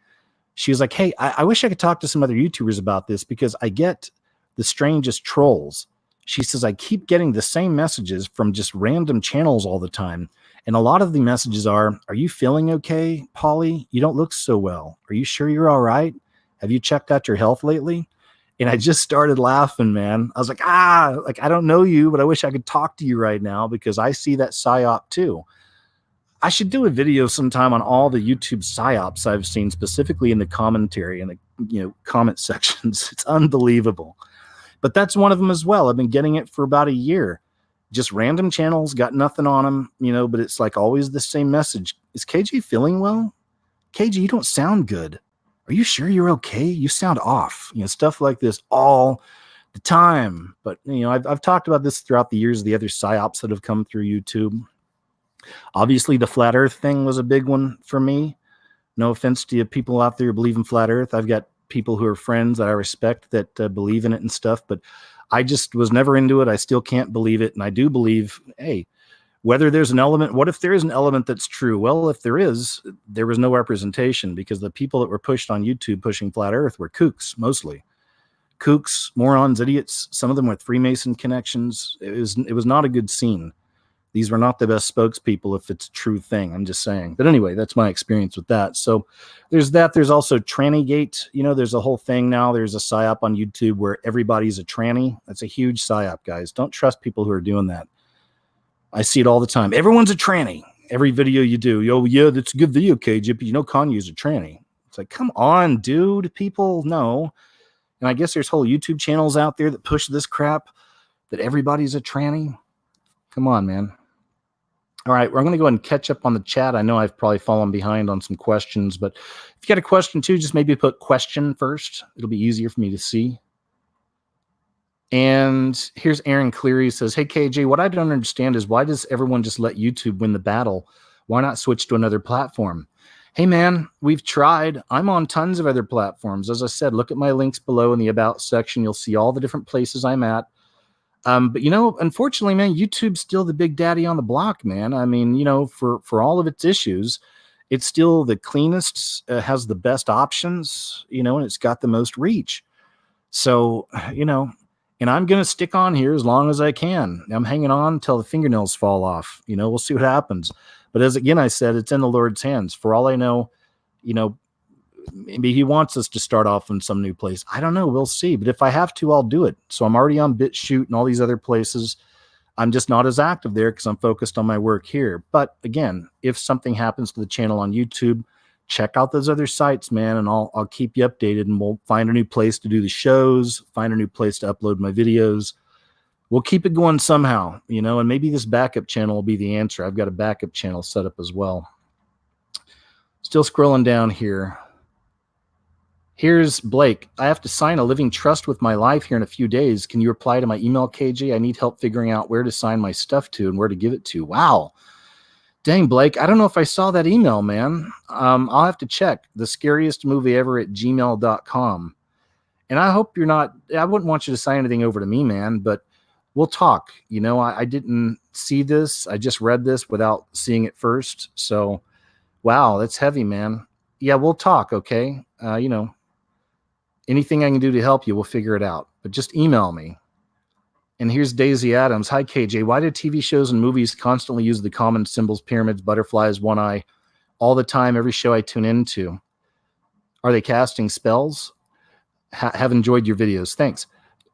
she was like, hey, I wish I could talk to some other YouTubers about this because I get the strangest trolls. She says, I keep getting the same messages from just random channels all the time. And a lot of the messages are you feeling okay, Polly? You don't look so well. Are you sure you're all right? Have you checked out your health lately? And I just started laughing, man. I was like, I don't know you, but I wish I could talk to you right now because I see that psyop too. I should do a video sometime on all the YouTube psyops I've seen, specifically in the commentary and the comment sections. It's unbelievable. But that's one of them as well. I've been getting it for about a year. Just random channels, got nothing on them, but it's like always the same message. Is KJ feeling well? KJ, you don't sound good. Are you sure you're okay? You sound off. Stuff like this all the time. But, I've talked about this throughout the years, the other psyops that have come through YouTube. Obviously, the flat earth thing was a big one for me. No offense to you people out there who believe in flat earth. I've got people who are friends that I respect that believe in it and stuff, but I just was never into it. I still can't believe it. And I do believe, hey, whether there's an element, what if there is an element that's true? Well, if there was no representation because the people that were pushed on YouTube pushing flat earth were kooks, mostly. Kooks, morons, idiots, some of them with Freemason connections. It was not a good scene. These were not the best spokespeople if it's a true thing. I'm just saying. But anyway, that's my experience with that. So there's that. There's also Tranny-gate. There's a whole thing now. There's a psyop on YouTube where everybody's a tranny. That's a huge psyop, guys. Don't trust people who are doing that. I see it all the time. Everyone's a tranny. Every video you do. Yo, yeah, that's a good video, KJ, but Kanye's a tranny. It's like, come on, dude. People know. And I guess there's whole YouTube channels out there that push this crap that everybody's a tranny. Come on, man. All right, we're going to go ahead and catch up on the chat. I know I've probably fallen behind on some questions, but if you got a question too, just maybe put question first. It'll be easier for me to see. And here's Aaron Cleary says, hey, KJ, what I don't understand is why does everyone just let YouTube win the battle? Why not switch to another platform? Hey, man, we've tried. I'm on tons of other platforms. As I said, look at my links below in the About section. You'll see all the different places I'm at. But, unfortunately, man, YouTube's still the big daddy on the block, man. I mean, for all of its issues, it's still the cleanest, has the best options, and it's got the most reach. So, and I'm going to stick on here as long as I can. I'm hanging on until the fingernails fall off. We'll see what happens. But as again, I said, it's in the Lord's hands. For all I know, maybe he wants us to start off in some new place. I don't know. We'll see. But if I have to, I'll do it. So I'm already on BitChute and all these other places. I'm just not as active there because I'm focused on my work here. But again, if something happens to the channel on YouTube, check out those other sites, man, and I'll keep you updated, and we'll find a new place to do the shows, find a new place to upload my videos. We'll keep it going somehow, and maybe this backup channel will be the answer. I've got a backup channel set up as well. Still scrolling down here. Here's Blake. I have to sign a living trust with my life here in a few days. Can you reply to my email, KJ? I need help figuring out where to sign my stuff to and where to give it to. Wow. Dang, Blake. I don't know if I saw that email, man. I'll have to check. The scariest movie ever at gmail.com. And I hope you're not, I wouldn't want you to sign anything over to me, man, but we'll talk. I didn't see this. I just read this without seeing it first. So, wow, that's heavy, man. Yeah, we'll talk, okay? Anything I can do to help you, we'll figure it out. But just email me. And here's Daisy Adams. Hi, KJ. Why do TV shows and movies constantly use the common symbols, pyramids, butterflies, one eye, all the time, every show I tune into? Are they casting spells? Have enjoyed your videos. Thanks.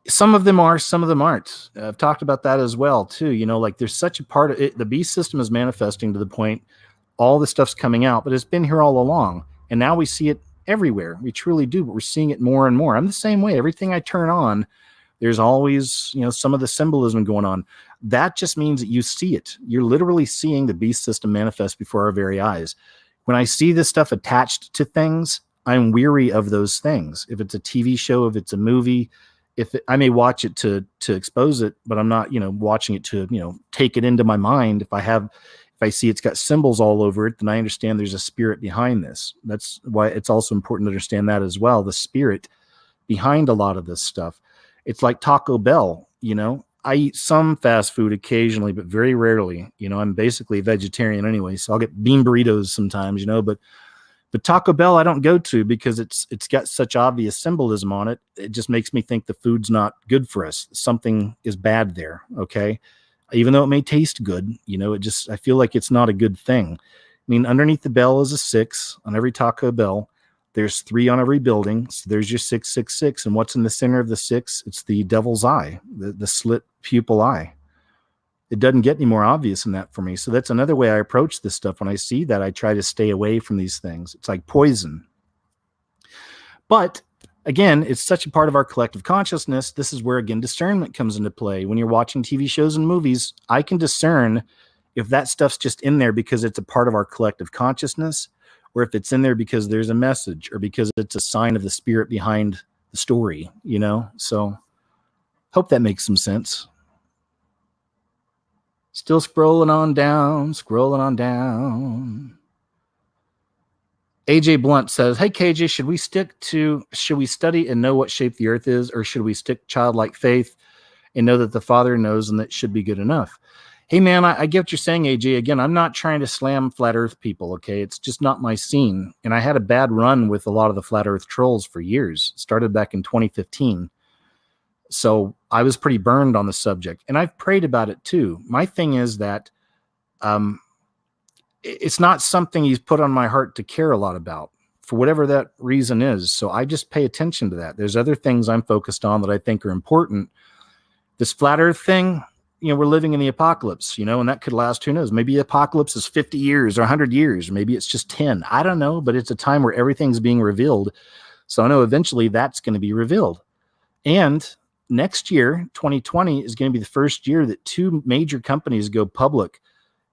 Some of them are, some of them aren't. I've talked about that as well, too. Like there's such a part of it. The beast system is manifesting to the point all the stuff's coming out, but it's been here all along. And now we see it everywhere. We truly do, but we're seeing it more and more. I'm the same way. Everything I turn on, there's always, some of the symbolism going on. That just means that you see it. You're literally seeing the beast system manifest before our very eyes. When I see this stuff attached to things, I'm weary of those things. If it's a TV show, if it's a movie, I may watch it to expose it, but I'm not, watching it to, take it into my mind. If I see it's got symbols all over it, then I understand there's a spirit behind this. That's why it's also important to understand that as well. The spirit behind a lot of this stuff. It's like Taco Bell, I eat some fast food occasionally, but very rarely. I'm basically a vegetarian anyway, so I'll get bean burritos sometimes, but Taco Bell I don't go to because it's got such obvious symbolism on it. It just makes me think the food's not good for us. Something is bad there, okay? Even though it may taste good, I feel like it's not a good thing. I mean, underneath the bell is a 6 on every Taco Bell. There's 3 on every building. So there's your 666. And what's in the center of the 6? It's the devil's eye, the slit pupil eye. It doesn't get any more obvious than that for me. So that's another way I approach this stuff. When I see that, I try to stay away from these things. It's like poison. But again, it's such a part of our collective consciousness. This is where, again, discernment comes into play. When you're watching TV shows and movies, I can discern if that stuff's just in there because it's a part of our collective consciousness, or if it's in there because there's a message, or because it's a sign of the spirit behind the story, So hope that makes some sense. Still scrolling on down. AJ Blunt says, hey, KJ, should we study and know what shape the earth is, or should we stick childlike faith and know that the Father knows and that should be good enough? Hey, man, I get what you're saying, AJ. Again, I'm not trying to slam flat earth people, okay? It's just not my scene. And I had a bad run with a lot of the flat earth trolls for years. It started back in 2015. So I was pretty burned on the subject. And I've prayed about it too. My thing is that it's not something he's put on my heart to care a lot about, for whatever that reason is. So I just pay attention to that. There's other things I'm focused on that I think are important. This flat earth thing, we're living in the apocalypse, and that could last, who knows? Maybe the apocalypse is 50 years or 100 years. Maybe it's just 10. I don't know, but it's a time where everything's being revealed. So I know eventually that's going to be revealed. And next year, 2020, is going to be the first year that 2 major companies go public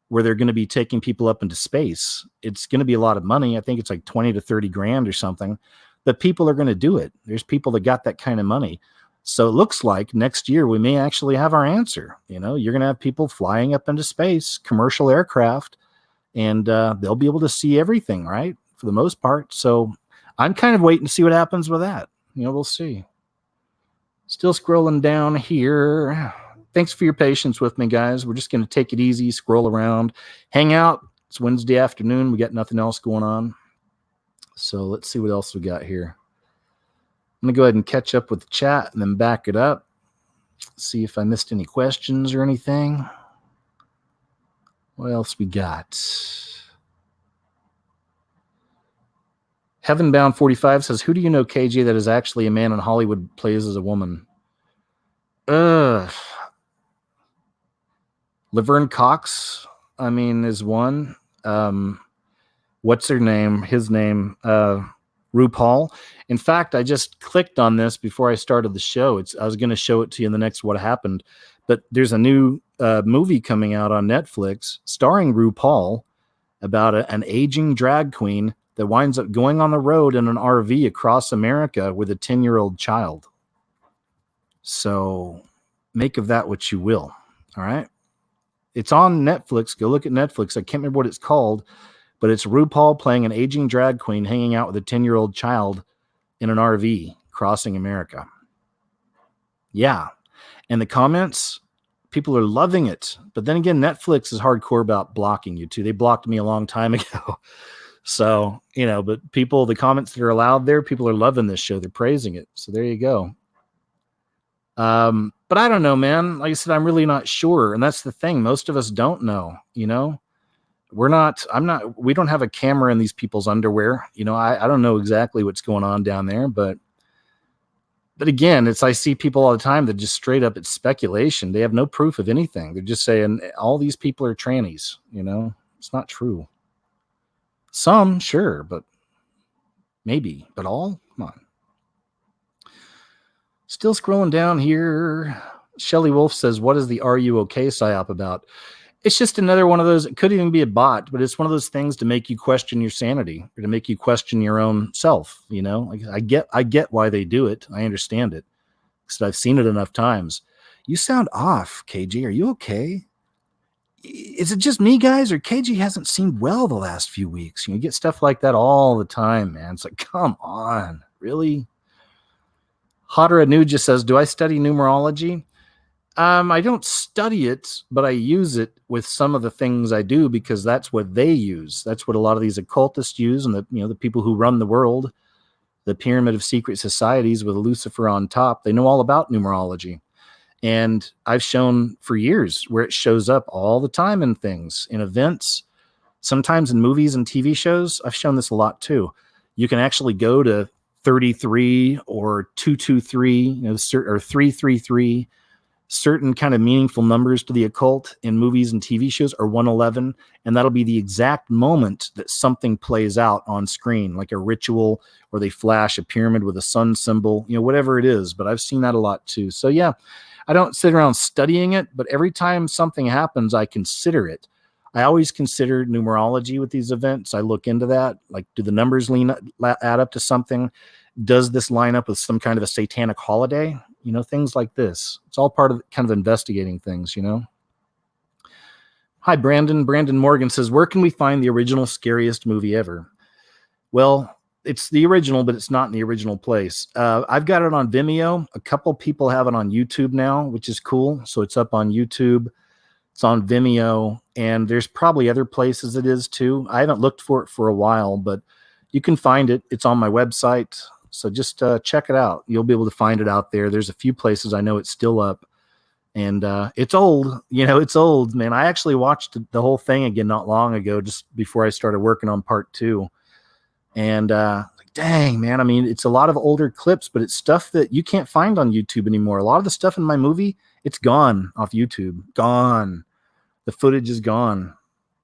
where they're going to be taking people up into space. It's going to be a lot of money. I think it's like 20 to 30 grand or something. But people are going to do it. There's people that got that kind of money. So it looks like next year we may actually have our answer. You're going to have people flying up into space, commercial aircraft, and they'll be able to see everything, right? For the most part. So I'm kind of waiting to see what happens with that. We'll see. Still scrolling down here. Thanks for your patience with me, guys. We're just going to take it easy, scroll around, hang out. It's Wednesday afternoon. We got nothing else going on. So let's see what else we got here. I'm going to go ahead and catch up with the chat and then back it up. See if I missed any questions or anything. What else we got? Heavenbound 45 says, who do you know, KJ, that is actually a man in Hollywood plays as a woman? Laverne Cox, is one. What's her name? His name, RuPaul. In fact, I just clicked on this before I started the show. I was going to show it to you in the next What Happened, but there's a new movie coming out on Netflix starring RuPaul about an aging drag queen that winds up going on the road in an RV across America with a 10-year-old child. So make of that what you will. All right. It's on Netflix. Go look at Netflix. I can't remember what it's called, but it's RuPaul playing an aging drag queen hanging out with a 10-year-old child in an RV crossing America. Yeah. And the comments, people are loving it. But then again, Netflix is hardcore about blocking you too. They blocked me a long time ago. So, but the comments that are allowed there, people are loving this show. They're praising it. So there you go. But I don't know, man. Like I said, I'm really not sure. And that's the thing. Most of us don't know, we don't have a camera in these people's underwear. I don't know exactly what's going on down there, but again, I see people all the time that just straight up, it's speculation. They have no proof of anything. They're just saying all these people are trannies, It's not true. Some, sure, but maybe. But all? Come on. Still scrolling down here. Shelly Wolf says, what is the Are You Okay psyop about? It's just another one of those. It could even be a bot, but it's one of those things to make you question your sanity or to make you question your own self. You know, like I get why they do it. I understand it because I've seen it enough times. You sound off, KG. Are you okay? Is it just me, guys, or KG hasn't seemed well the last few weeks? You get stuff like that all the time, man. It's like, come on, really? Hotter Anu just says, do I study numerology? I don't study it, but I use it with some of the things I do because that's what they use. That's what a lot of these occultists use, and the people who run the world, the pyramid of secret societies with Lucifer on top, they know all about numerology. And I've shown for years where it shows up all the time in things, in events, sometimes in movies and TV shows. I've shown this a lot too. You can actually go to 33 or 223, or 333, certain kind of meaningful numbers to the occult in movies and TV shows, or 111, and that'll be the exact moment that something plays out on screen, like a ritual, or they flash a pyramid with a sun symbol, whatever it is. But I've seen that a lot too. So yeah, I don't sit around studying it, but every time something happens, I consider it. I always consider numerology with these events. I look into that. Like, do the numbers add up to something? Does this line up with some kind of a satanic holiday? Things like this. It's all part of kind of investigating things, Hi, Brandon. Brandon Morgan says, where can we find the original scariest movie ever? Well, it's the original, but it's not in the original place. I've got it on Vimeo. A couple people have it on YouTube now, which is cool. So it's up on YouTube. It's on Vimeo, and there's probably other places it is too. I haven't looked for it for a while, but you can find it. It's on my website. So just check it out. You'll be able to find it out there. There's a few places I know it's still up. And it's old. It's old, man. I actually watched the whole thing again not long ago, just before I started working on part 2. And dang, man. I mean, it's a lot of older clips, but it's stuff that you can't find on YouTube anymore. A lot of the stuff in my movie, it's gone off YouTube. Gone. The footage is gone.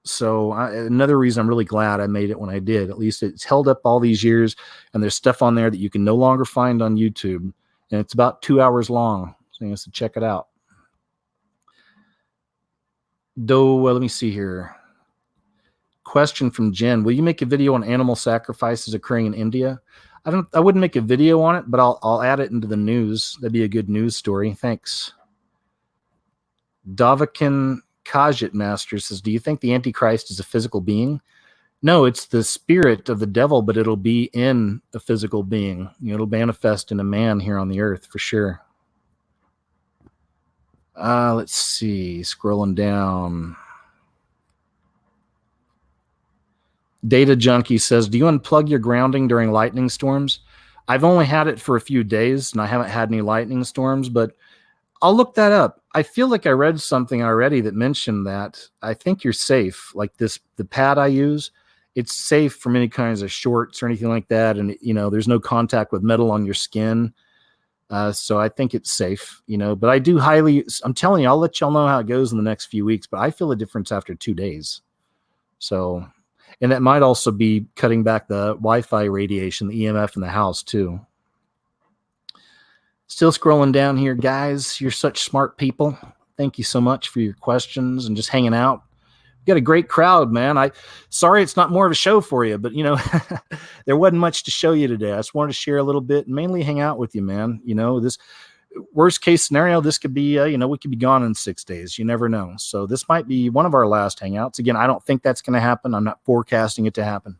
So another reason I'm really glad I made it when I did. At least it's held up all these years, and there's stuff on there that you can no longer find on YouTube. And it's about 2 hours long. So check it out. Let me see here. Question from Jen. Will you make a video on animal sacrifices occurring in India? I wouldn't make a video on it, but I'll add it into the news. That'd be a good news story. Thanks. Davakin Kajit Master says, do you think the Antichrist is a physical being? No, it's the spirit of the devil, but it'll be in a physical being. It'll manifest in a man here on the earth for sure. Let's see. Scrolling down. Data Junkie says, do you unplug your grounding during lightning storms? I've only had it for a few days, and I haven't had any lightning storms, but I'll look that up. I feel like I read something already that mentioned that. I think you're safe. Like the pad I use, it's safe from any kinds of shorts or anything like that. And, there's no contact with metal on your skin. So I think it's safe, but I'm telling you, I'll let y'all know how it goes in the next few weeks, but I feel a difference after 2 days. So, and that might also be cutting back the Wi-Fi radiation, the EMF in the house too. Still scrolling down here, guys. You're such smart people. Thank you so much for your questions and just hanging out. We got a great crowd, man. Sorry it's not more of a show for you, but there wasn't much to show you today. I just wanted to share a little bit and mainly hang out with you, man. This worst case scenario, this could be, we could be gone in 6 days. You never know. So this might be one of our last hangouts. Again, I don't think that's going to happen. I'm not forecasting it to happen.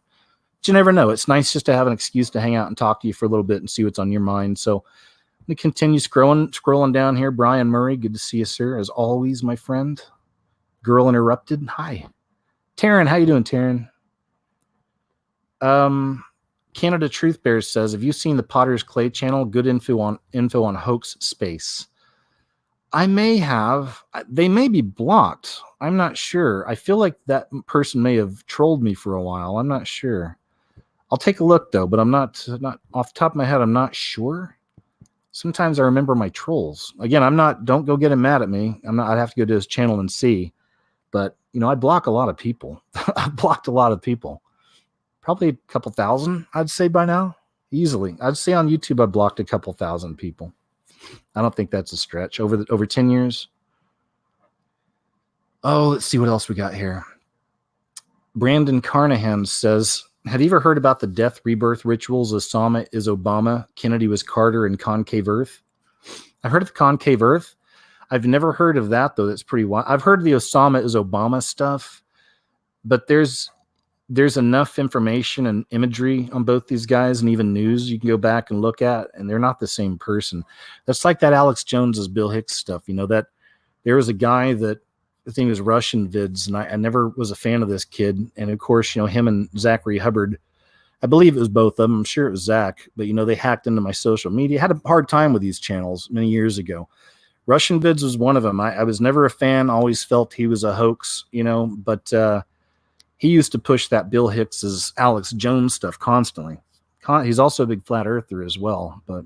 But you never know. It's nice just to have an excuse to hang out and talk to you for a little bit and see what's on your mind. So let me continue scrolling down here. Brian Murray, good to see you, sir. As always, my friend. Girl Interrupted. Hi. Taryn, how you doing, Taryn? Canada Truth Bears says, have you seen the Potter's Clay channel? Good info on hoax space. I may have. They may be blocked. I'm not sure. I feel like that person may have trolled me for a while. I'm not sure. I'll take a look though, but I'm not off the top of my head. I'm not sure. Sometimes I remember my trolls. Again, don't go get him mad at me. I'd have to go to his channel and see. But, I block a lot of people. I've blocked a lot of people. Probably a couple thousand, I'd say by now. Easily. I'd say on YouTube I blocked a couple thousand people. I don't think that's a stretch. Over 10 years. Oh, let's see what else we got here. Brandon Carnahan says, have you ever heard about the death rebirth rituals? Osama is Obama, Kennedy was Carter, and concave Earth? I've heard of the concave Earth. I've never heard of that, though. That's pretty wild. I've heard of the Osama is Obama stuff, but there's enough information and imagery on both these guys and even news you can go back and look at, and they're not the same person. That's like that Alex Jones's Bill Hicks stuff. You know, that there was a guy that I think was Russian vids, and I never was a fan of this kid. And of course, you know, him and Zachary Hubbard, I believe it was both of them. I'm sure it was Zach, but you know, they hacked into my social media. I had a hard time with these channels many years ago. Russian vids was one of them. I was never a fan, always felt he was a hoax, you know, but he used to push that Bill Hicks's Alex Jones stuff constantly. He's also a big flat earther as well, but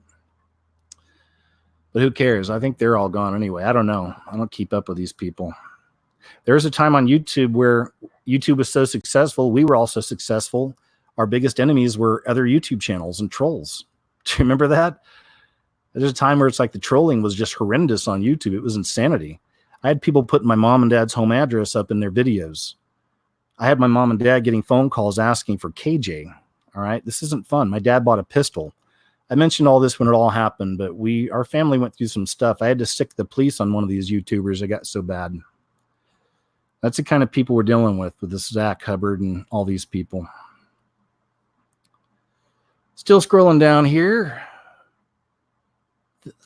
who cares? I think they're all gone anyway. I don't know. I don't keep up with these people. There was a time on YouTube where YouTube was so successful, we were also successful. Our biggest enemies were other YouTube channels and trolls. Do you remember that? There's a time where it's like the trolling was just horrendous on YouTube. It was insanity. I had people putting my mom and dad's home address up in their videos. I had my mom and dad getting phone calls asking for KJ. All right, this isn't fun. My dad bought a pistol. I mentioned all this when it all happened, but our family went through some stuff. I had to stick the police on one of these YouTubers. It got so bad. That's the kind of people we're dealing with this Zach Hubbard and all these people. Still scrolling down here.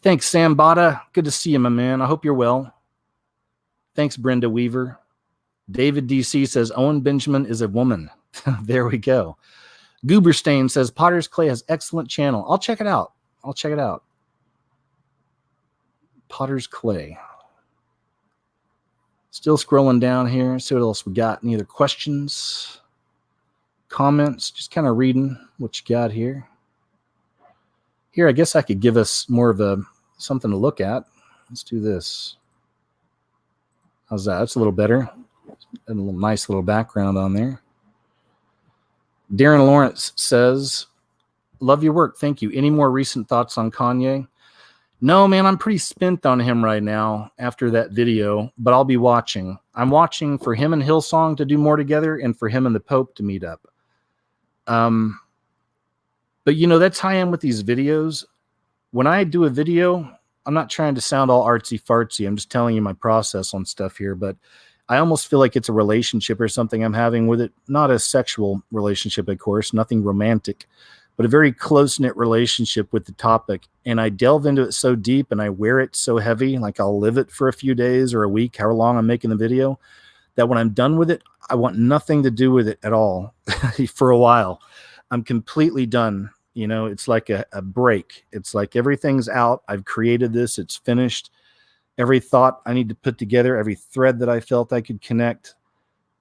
Thanks, Sam Bada. Good to see you, my man. I hope you're well. Thanks, Brenda Weaver. David DC says, Owen Benjamin is a woman. There we go. Gooberstain says, Potter's Clay has excellent channel. I'll check it out. Potter's Clay. Still scrolling down here. See what else we got. Any other questions? Comments? Just kind of reading what you got here. Here, I guess I could give us more of something to look at. Let's do this. How's that? That's a little better. A nice little background on there. Darren Lawrence says, love your work. Thank you. Any more recent thoughts on Kanye? No, man, I'm pretty spent on him right now after that video, but I'll be watching. I'm watching for him and Hillsong to do more together and for him and the Pope to meet up. But, you know, that's how I am with these videos. When I do a video, I'm not trying to sound all artsy-fartsy. I'm just telling you my process on stuff here, but I almost feel like it's a relationship or something I'm having with it. Not a sexual relationship, of course, nothing romantic, but a very close-knit relationship with the topic. And I delve into it so deep and I wear it so heavy, like I'll live it for a few days or a week, however long I'm making the video, that when I'm done with it, I want nothing to do with it at all for a while. I'm completely done. You know, it's like a break. It's like everything's out. I've created this. It's finished. Every thought I need to put together, every thread that I felt I could connect,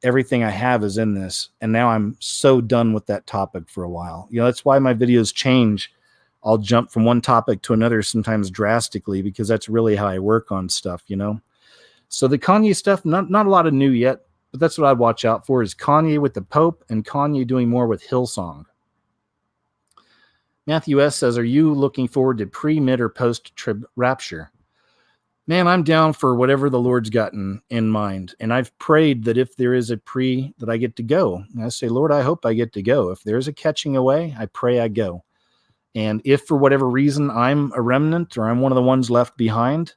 everything I have is in this. And now I'm so done with that topic for a while. You know, that's why my videos change. I'll jump from one topic to another, sometimes drastically, because that's really how I work on stuff, you know? So the Kanye stuff, not a lot of new yet, but that's what I'd watch out for is Kanye with the Pope and Kanye doing more with Hillsong. Matthew S. says, are you looking forward to pre, mid, or post-trib rapture? Man, I'm down for whatever the Lord's gotten in mind. And I've prayed that if there is a pre, that I get to go. And I say, Lord, I hope I get to go. If there's a catching away, I pray I go. And if for whatever reason I'm a remnant or I'm one of the ones left behind,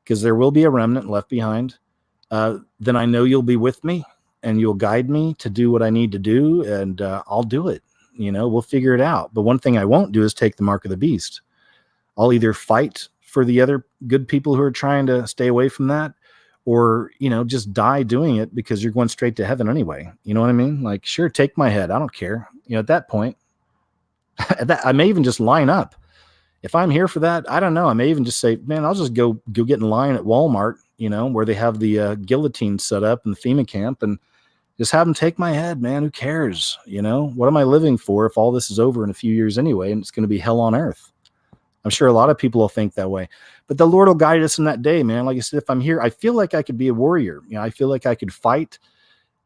because there will be a remnant left behind, then I know you'll be with me and you'll guide me to do what I need to do. And I'll do it. You know, we'll figure it out. But one thing I won't do is take the mark of the beast. I'll either fight for the other good people who are trying to stay away from that, or, you know, just die doing it because you're going straight to heaven anyway. You know what I mean? Like, sure, take my head. I don't care. You know, at that point, I may even just line up. If I'm here for that, I don't know. I may even just say, man, I'll just go get in line at Walmart, you know, where they have the guillotine set up in the FEMA camp and just have them take my head, man. Who cares? You know, what am I living for if all this is over in a few years anyway, and it's going to be hell on earth? I'm sure a lot of people will think that way, but the Lord will guide us in that day, man. Like I said, if I'm here, I feel like I could be a warrior. You know, I feel like I could fight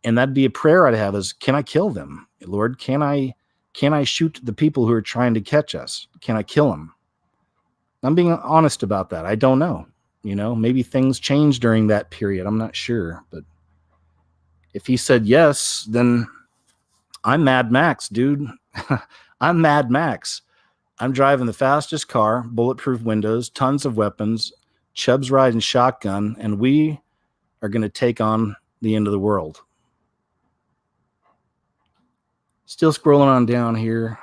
And that'd be a prayer I'd have is, can I kill them? Lord, can I shoot the people who are trying to catch us? Can I kill them? I'm being honest about that. I don't know. Maybe things changed during that period. I'm not sure. But if he said yes, then I'm Mad Max, dude. I'm Mad Max. I'm driving the fastest car, bulletproof windows, tons of weapons, Chubb's riding shotgun, and we are going to take on the end of the world. Still scrolling on down here.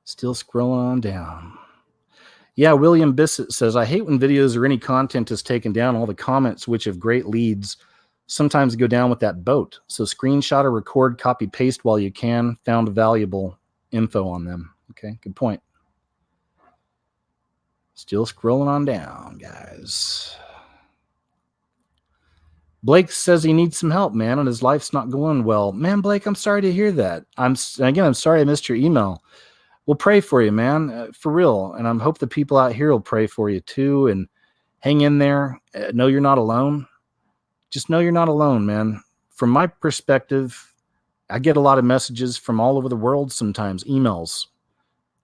Still scrolling on down. Yeah, William Bissett says, I hate when videos or any content is taken down. All the comments, which have great leads, sometimes go down with that boat. So screenshot or record, copy, paste while you can. Found valuable info on them. Okay, good point. Still scrolling on down, guys. Blake says he needs some help, man, and his life's not going well. Man, Blake, I'm sorry to hear that. I'm sorry I missed your email. We'll pray for you, man, for real. And I hope the people out here will pray for you too. And hang in there. Know you're not alone. Just know you're not alone, man. From my perspective, I get a lot of messages from all over the world sometimes, emails.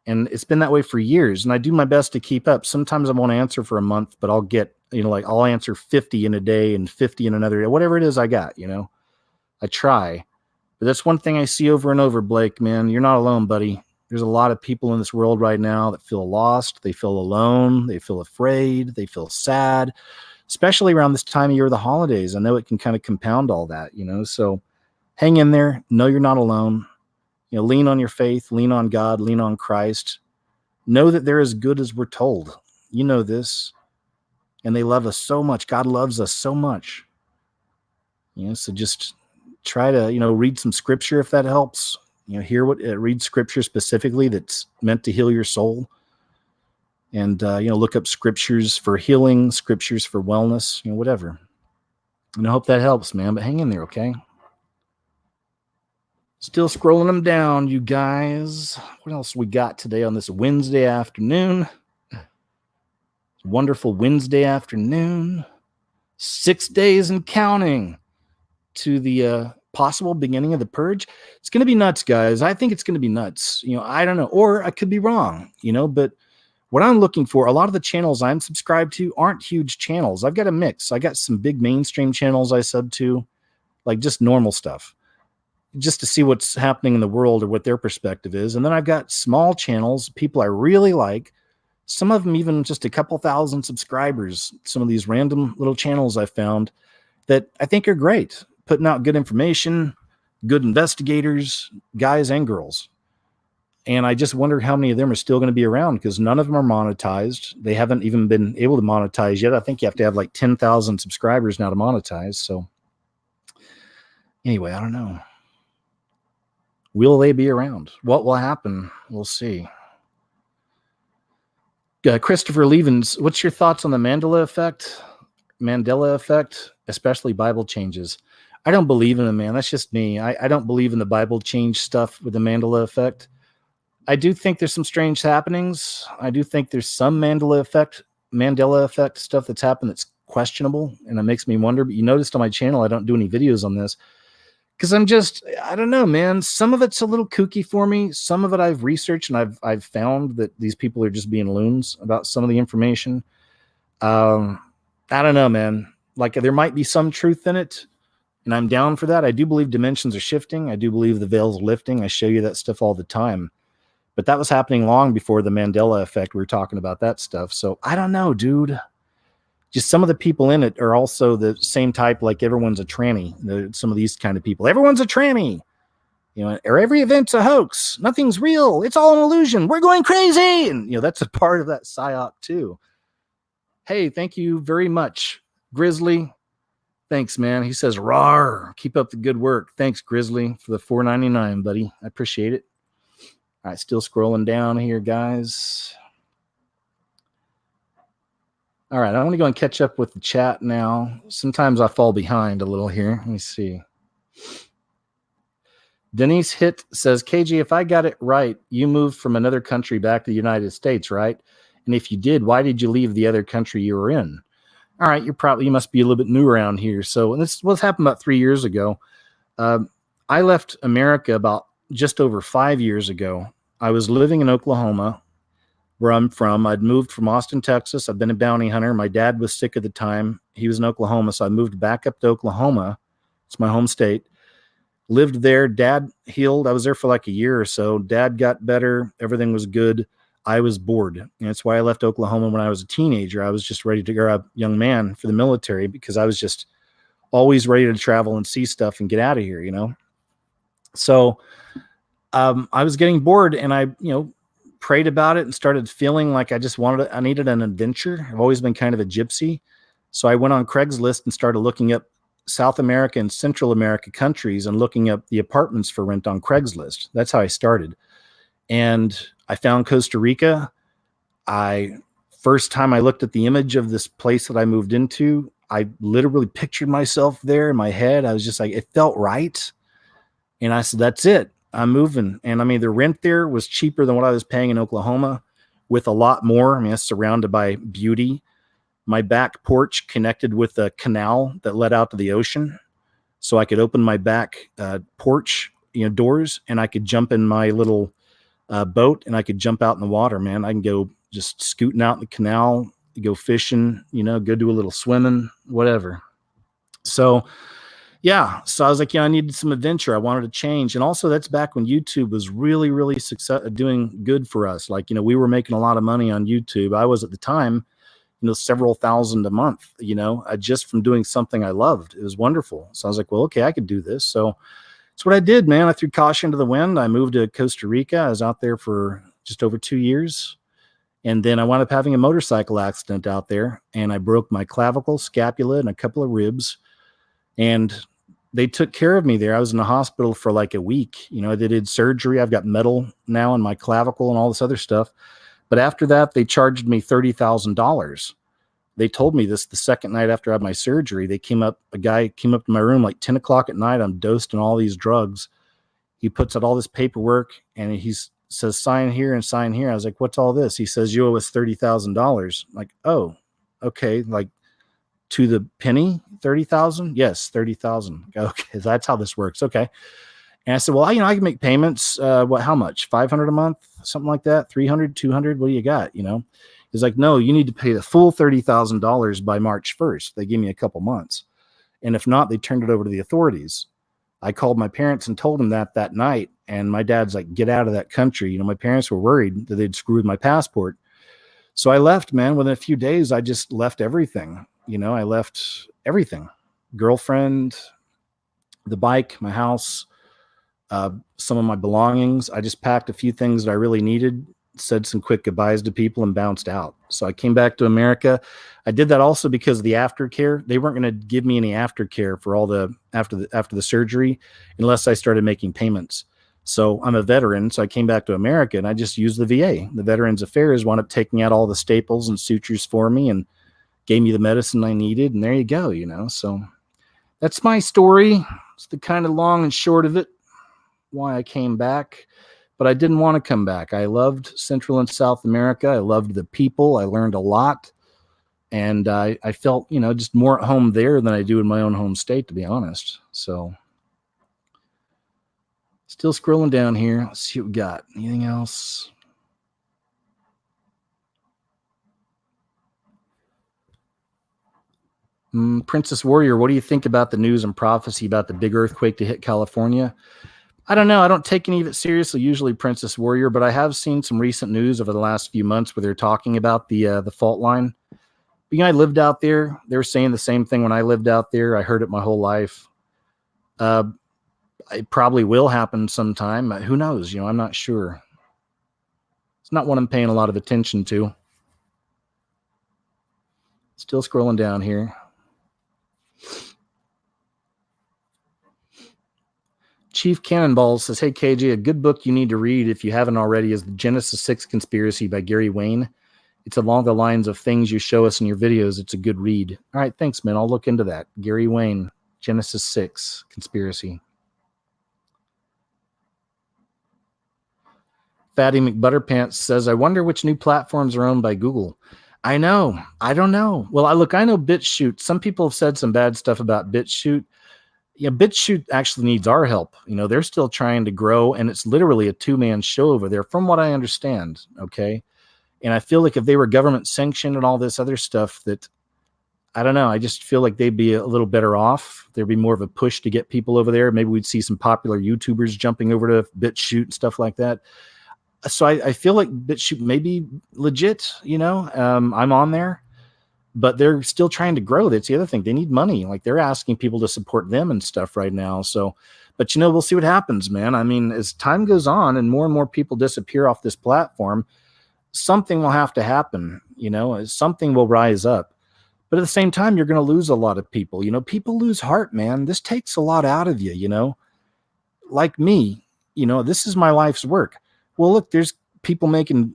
And it's been that way for years. And I do my best to keep up. Sometimes I won't answer for a month, but I'll get, I'll answer 50 in a day and 50 in another day, whatever it is I got, I try. But that's one thing I see over and over, Blake, man. You're not alone, buddy. There's a lot of people in this world right now that feel lost. They feel alone. They feel afraid. They feel sad, especially around this time of year, the holidays. I know it can kind of compound all that, so hang in there. Know you're not alone. Lean on your faith, lean on God, lean on Christ. Know that they're as good as we're told. You know this. And they love us so much. God loves us so much. So just try to, read some scripture if that helps. Read scripture specifically that's meant to heal your soul. And, look up scriptures for healing, scriptures for wellness, whatever. And I hope that helps, man. But hang in there, okay? Still scrolling them down, you guys. What else we got today on this Wednesday afternoon? Wonderful Wednesday afternoon. 6 days and counting to the possible beginning of the purge. It's going to be nuts, guys. I think it's going to be nuts. I don't know. Or I could be wrong, but what I'm looking for, a lot of the channels I'm subscribed to aren't huge channels. I've got a mix. I got some big mainstream channels I sub to, like just normal stuff, just to see what's happening in the world or what their perspective is. And then I've got small channels, people I really like. Some of them even just a couple thousand subscribers. Some of these random little channels I found that I think are great, putting out good information, good investigators, guys and girls. And I just wonder how many of them are still going to be around, because none of them are monetized. They haven't even been able to monetize yet. I think you have to have like 10,000 subscribers now to monetize. So anyway, I don't know. Will they be around? What will happen? We'll see. Christopher Levens, what's your thoughts on the Mandela effect, especially Bible changes? I don't believe in it, man. That's just me. I don't believe in the Bible change stuff with the Mandela effect. I do think there's some strange happenings. I do think there's some Mandela effect stuff that's happened that's questionable, and it makes me wonder. But you noticed on my channel, I don't do any videos on this because I don't know, man. Some of it's a little kooky for me. Some of it I've researched, and I've found that these people are just being loons about some of the information. I don't know, man. Like, there might be some truth in it, and I'm down for that. I do believe dimensions are shifting. I do believe the veil's lifting. I show you that stuff all the time. But that was happening long before the Mandela effect. We were talking about that stuff. So I don't know, dude. Just some of the people in it are also the same type, like everyone's a tranny. Some of these kind of people. Everyone's a tranny. Or every event's a hoax. Nothing's real. It's all an illusion. We're going crazy. And, that's a part of that psyop too. Hey, thank you very much, Grizzly. Thanks, man. He says, rawr, keep up the good work. Thanks, Grizzly, for the $4.99, buddy. I appreciate it. All right, still scrolling down here, guys. All right, I'm going to go and catch up with the chat now. Sometimes I fall behind a little here. Let me see. Denise Hitt says, KG, if I got it right, you moved from another country back to the United States, right? And if you did, why did you leave the other country you were in? all right, you must be a little bit new around here. So what's happened about 3 years ago. I left America about just over 5 years ago. I was living in Oklahoma, where I'm from. I'd moved from Austin, Texas. I've been a bounty hunter. My dad was sick at the time. He was in Oklahoma, so I moved back up to Oklahoma. It's my home state. Lived there. Dad healed. I was there for like a year or so. Dad got better. Everything was good. I was bored. And that's why I left Oklahoma when I was a teenager. I was just ready to grow up, young man, for the military, because I was just always ready to travel and see stuff and get out of here, you know? So I was getting bored, and I, prayed about it and started feeling like I needed an adventure. I've always been kind of a gypsy. So I went on Craigslist and started looking up South America and Central America countries and looking up the apartments for rent on Craigslist. That's how I started. And I found Costa Rica. First time I looked at the image of this place that I moved into, I literally pictured myself there in my head. I was just like, it felt right. And I said, that's it. I'm moving. And I mean, the rent there was cheaper than what I was paying in Oklahoma, with a lot more. I mean, it's surrounded by beauty. My back porch connected with a canal that led out to the ocean. So I could open my back porch, doors, and I could jump in my little boat, and I could jump out in the water, man. I can go just scooting out in the canal, go fishing, go do a little swimming, whatever. So yeah. So I was like, I needed some adventure. I wanted to change. And also that's back when YouTube was really, really doing good for us. Like, we were making a lot of money on YouTube. I was at the time, several thousand a month, just from doing something I loved. It was wonderful. So I was like, well, okay, I could do this. So that's what I did, man. I threw caution to the wind. I moved to Costa Rica. I was out there for just over 2 years. And then I wound up having a motorcycle accident out there, and I broke my clavicle, scapula, and a couple of ribs. And they took care of me there. I was in the hospital for like a week. They did surgery. I've got metal now in my clavicle and all this other stuff. But after that, they charged me $30,000. They told me this the second night after I had my surgery. A guy came up to my room like 10 o'clock at night. I'm dosed in all these drugs. He puts out all this paperwork, and he says, sign here and sign here. I was like, what's all this? He says, you owe us $30,000. Like, oh, okay. Like, to the penny, 30,000? Yes, 30,000. Okay, that's how this works. Okay. And I said, well, I can make payments. How much? 500 a month? Something like that? 300, 200? What do you got? He's like, no, you need to pay the full $30,000 by March 1st. They gave me a couple months. And if not, they turned it over to the authorities. I called my parents and told them that night. And my dad's like, get out of that country. My parents were worried that they'd screwed my passport. So I left, man. Within a few days, I just left everything. I left everything, girlfriend, the bike, my house, some of my belongings. I just packed a few things that I really needed, said some quick goodbyes to people, and bounced out. So I came back to America. I did that also because of the aftercare. They weren't going to give me any aftercare for all after the surgery unless I started making payments. So I'm a veteran. So I came back to America, and I just used the VA. The Veterans Affairs wound up taking out all the staples and sutures for me and gave me the medicine I needed. And there you go, So that's my story. It's the kind of long and short of it, why I came back. But I didn't want to come back. I loved Central and South America. I loved the people. I learned a lot. And I felt, just more at home there than I do in my own home state, to be honest. So still scrolling down here. Let's see what we got. Anything else? Princess Warrior, what do you think about the news and prophecy about the big earthquake to hit California? I don't know. I don't take any of it seriously, usually, Princess Warrior, but I have seen some recent news over the last few months where they're talking about the fault line. But, I lived out there. They were saying the same thing when I lived out there. I heard it my whole life. It probably will happen sometime. Who knows? I'm not sure. It's not what I'm paying a lot of attention to. Still scrolling down here. Chief Cannonball says, hey, KJ, a good book you need to read if you haven't already is The Genesis 6 Conspiracy by Gary Wayne. It's along the lines of things you show us in your videos. It's a good read. All right, thanks, man. I'll look into that. Gary Wayne, Genesis 6 Conspiracy. Fatty McButterpants says, I wonder which new platforms are owned by Google. I know. I don't know. Well, I know BitChute. Some people have said some bad stuff about BitChute. Yeah, BitChute actually needs our help. They're still trying to grow, and it's literally a two-man show over there, from what I understand. Okay. And I feel like if they were government sanctioned and all this other stuff, that I don't know. I just feel like they'd be a little better off. There'd be more of a push to get people over there. Maybe we'd see some popular YouTubers jumping over to BitChute and stuff like that. So I feel like BitChute may be legit. I'm on there, but they're still trying to grow. That's the other thing. They need money. Like, they're asking people to support them and stuff right now. So, but we'll see what happens, man. I mean, as time goes on and more people disappear off this platform, something will have to happen. Something will rise up. But at the same time, you're going to lose a lot of people. People lose heart, man. This takes a lot out of you, like me, this is my life's work. Well, look, there's people making,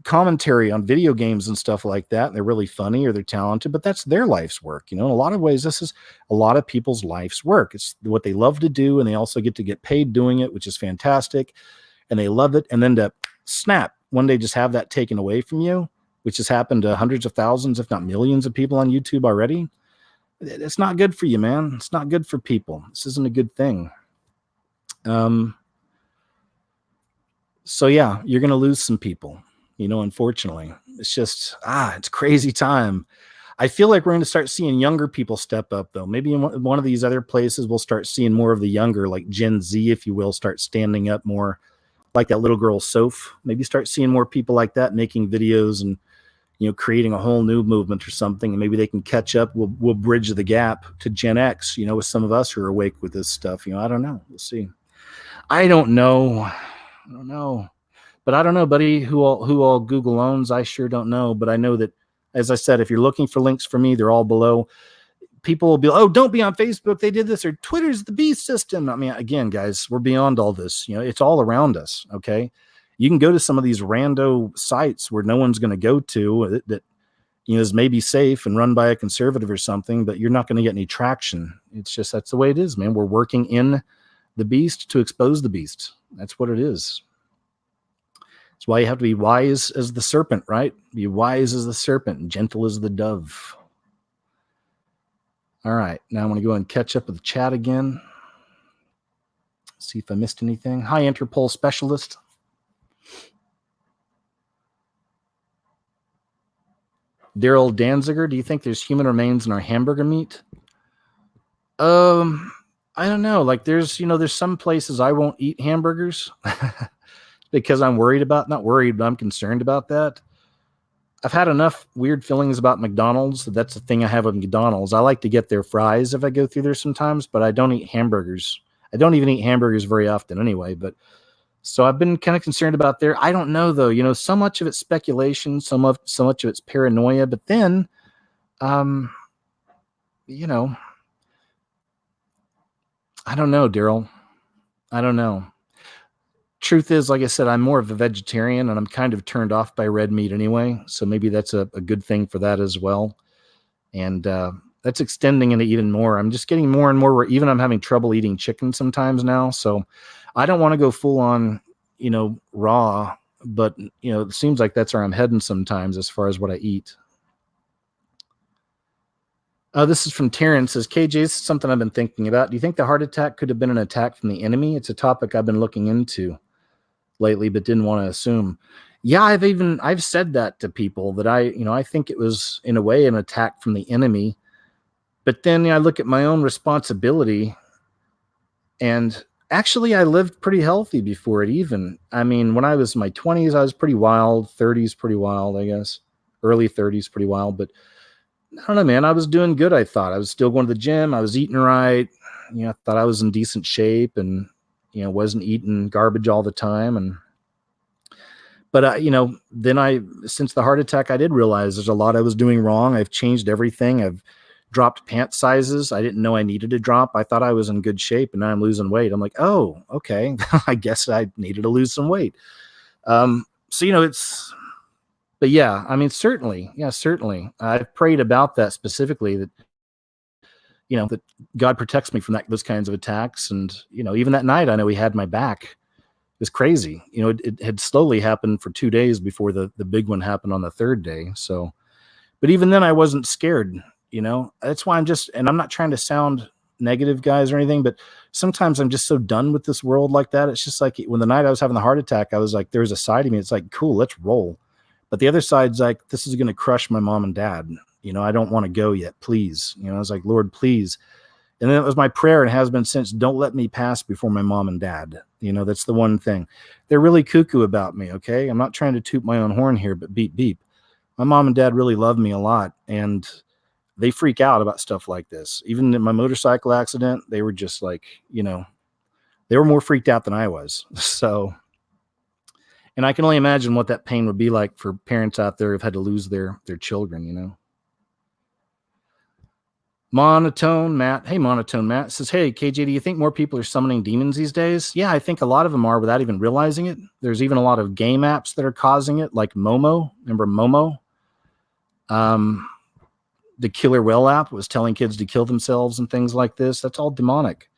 commentary on video games and stuff like that. And they're really funny or they're talented, but that's their life's work. In a lot of ways, this is a lot of people's life's work. It's what they love to do. And they also get to get paid doing it, which is fantastic. And they love it. And then to snap, one day just have that taken away from you, which has happened to hundreds of thousands, if not millions of people on YouTube already. It's not good for you, man. It's not good for people. This isn't a good thing. So yeah, you're going to lose some people, unfortunately. It's just, it's crazy time. I feel like we're going to start seeing younger people step up, though. Maybe in one of these other places, we'll start seeing more of the younger, like Gen Z, if you will, start standing up more, like that little girl Soph. Maybe start seeing more people like that making videos and, creating a whole new movement or something. And maybe they can catch up. We'll bridge the gap to Gen X, with some of us who are awake with this stuff. I don't know. We'll see. I don't know. But I don't know, buddy, who all Google owns. I sure don't know. But I know that, as I said, if you're looking for links for me, they're all below. People will be, oh, don't be on Facebook. They did this, or Twitter's the beast system. I mean, again, guys, we're beyond all this. It's all around us. Okay. You can go to some of these rando sites where no one's going to go to that is maybe safe and run by a conservative or something, but you're not going to get any traction. It's just, that's the way it is, man. We're working in the beast to expose the beast. That's what it is. That's why you have to be wise as the serpent, right? Be wise as the serpent and gentle as the dove. All right. Now I'm going to go and catch up with the chat again. See if I missed anything. Hi, Interpol specialist. Daryl Danziger, do you think there's human remains in our hamburger meat? I don't know. Like, there's some places I won't eat hamburgers because I'm not worried, but I'm concerned about that. I've had enough weird feelings about McDonald's. That's the thing I have with McDonald's. I like to get their fries if I go through there sometimes, but I don't eat hamburgers. I don't even eat hamburgers very often anyway, but so I've been kind of concerned about there. I don't know though, so much of it's speculation, so much of it's paranoia, but then, I don't know, Daryl. I don't know. Truth is, like I said, I'm more of a vegetarian and I'm kind of turned off by red meat anyway. So maybe that's a good thing for that as well. And that's extending into even more. I'm just getting more and more where even I'm having trouble eating chicken sometimes now. So I don't want to go full on, raw, but, it seems like that's where I'm heading sometimes as far as what I eat. This is from Terrence. Says, KJ, this is something I've been thinking about. Do you think the heart attack could have been an attack from the enemy? It's a topic I've been looking into lately, but didn't want to assume. Yeah, I've said that to people that I think it was in a way an attack from the enemy. But then I look at my own responsibility, and actually I lived pretty healthy before it even. I mean, when I was in my 20s, I was pretty wild, 30s pretty wild, I guess. Early 30s pretty wild, but I don't know, man. I was doing good, I thought. I was still going to the gym. I was eating right. I thought I was in decent shape and, wasn't eating garbage all the time. But then since the heart attack, I did realize there's a lot I was doing wrong. I've changed everything. I've dropped pant sizes I didn't know I needed to drop. I thought I was in good shape, and now I'm losing weight. I'm like, oh, okay. I guess I needed to lose some weight. But yeah, I mean, certainly. I've prayed about that specifically, that, that God protects me from those kinds of attacks. And, even that night, I know he had my back. was crazy. You know, it had slowly happened for 2 days before the big one happened on the third day. So, but even then I wasn't scared, you know. That's why and I'm not trying to sound negative, guys, or anything, but sometimes I'm just so done with this world like that. It's just like when the night I was having the heart attack, I was like, there's a side of me. It's like, cool, let's roll. But the other side's like, this is going to crush my mom and dad. You know, I don't want to go yet, please. You know, I was like, Lord, please. And then it was my prayer, and has been since, don't let me pass before my mom and dad. You know, that's the one thing. They're really cuckoo about me, okay? I'm not trying to toot my own horn here, but beep, beep. My mom and dad really love me a lot, and they freak out about stuff like this. Even in my motorcycle accident, they were just like, you know, they were more freaked out than I was. So, and I can only imagine what that pain would be like for parents out there who've had to lose their children, you know. Monotone Matt. Hey, Monotone Matt says, hey, KJ, do you think more people are summoning demons these days? Yeah, I think a lot of them are without even realizing it. There's even a lot of game apps that are causing it, like Momo. Remember Momo? The Killer Whale app was telling kids to kill themselves and things like this. That's all demonic.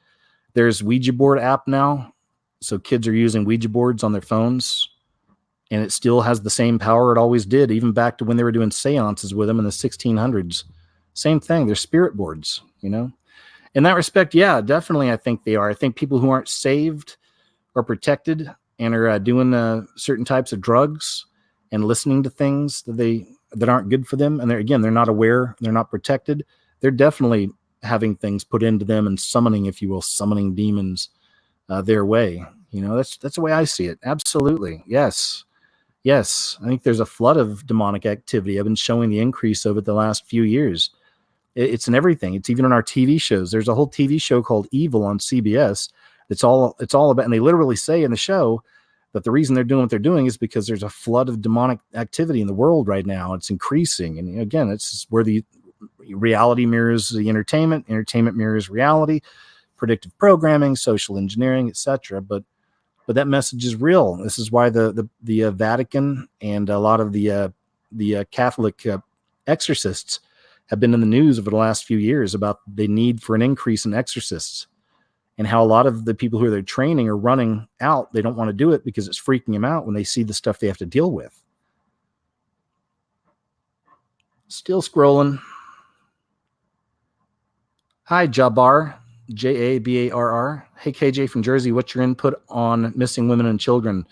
There's Ouija board app now. So kids are using Ouija boards on their phones, and it still has the same power it always did, even back to when they were doing seances with them in the 1600s. Same thing. They're spirit boards, you know. In that respect, yeah, definitely I think they are. I think people who aren't saved or protected and are doing certain types of drugs and listening to things that aren't good for them, and they're not aware, they're not protected, they're definitely having things put into them and summoning, if you will, summoning demons their way. You know, that's the way I see it. Absolutely. Yes. I think there's a flood of demonic activity. I've been showing the increase of it the last few years. It's in everything. It's even in our TV shows. There's a whole TV show called Evil on CBS. It's all about, and they literally say in the show that the reason they're doing what they're doing is because there's a flood of demonic activity in the world right now. It's increasing. And again, it's where the reality mirrors the entertainment mirrors reality, predictive programming, social engineering, etc. But that message is real. This is why the Vatican and a lot of the Catholic exorcists have been in the news over the last few years about the need for an increase in exorcists, and how a lot of the people who they're training are running out. They don't want to do it because it's freaking them out when they see the stuff they have to deal with. Still scrolling. Hi, Jabbar. Jabarr. Hey, KJ from Jersey, what's your input on missing women and children?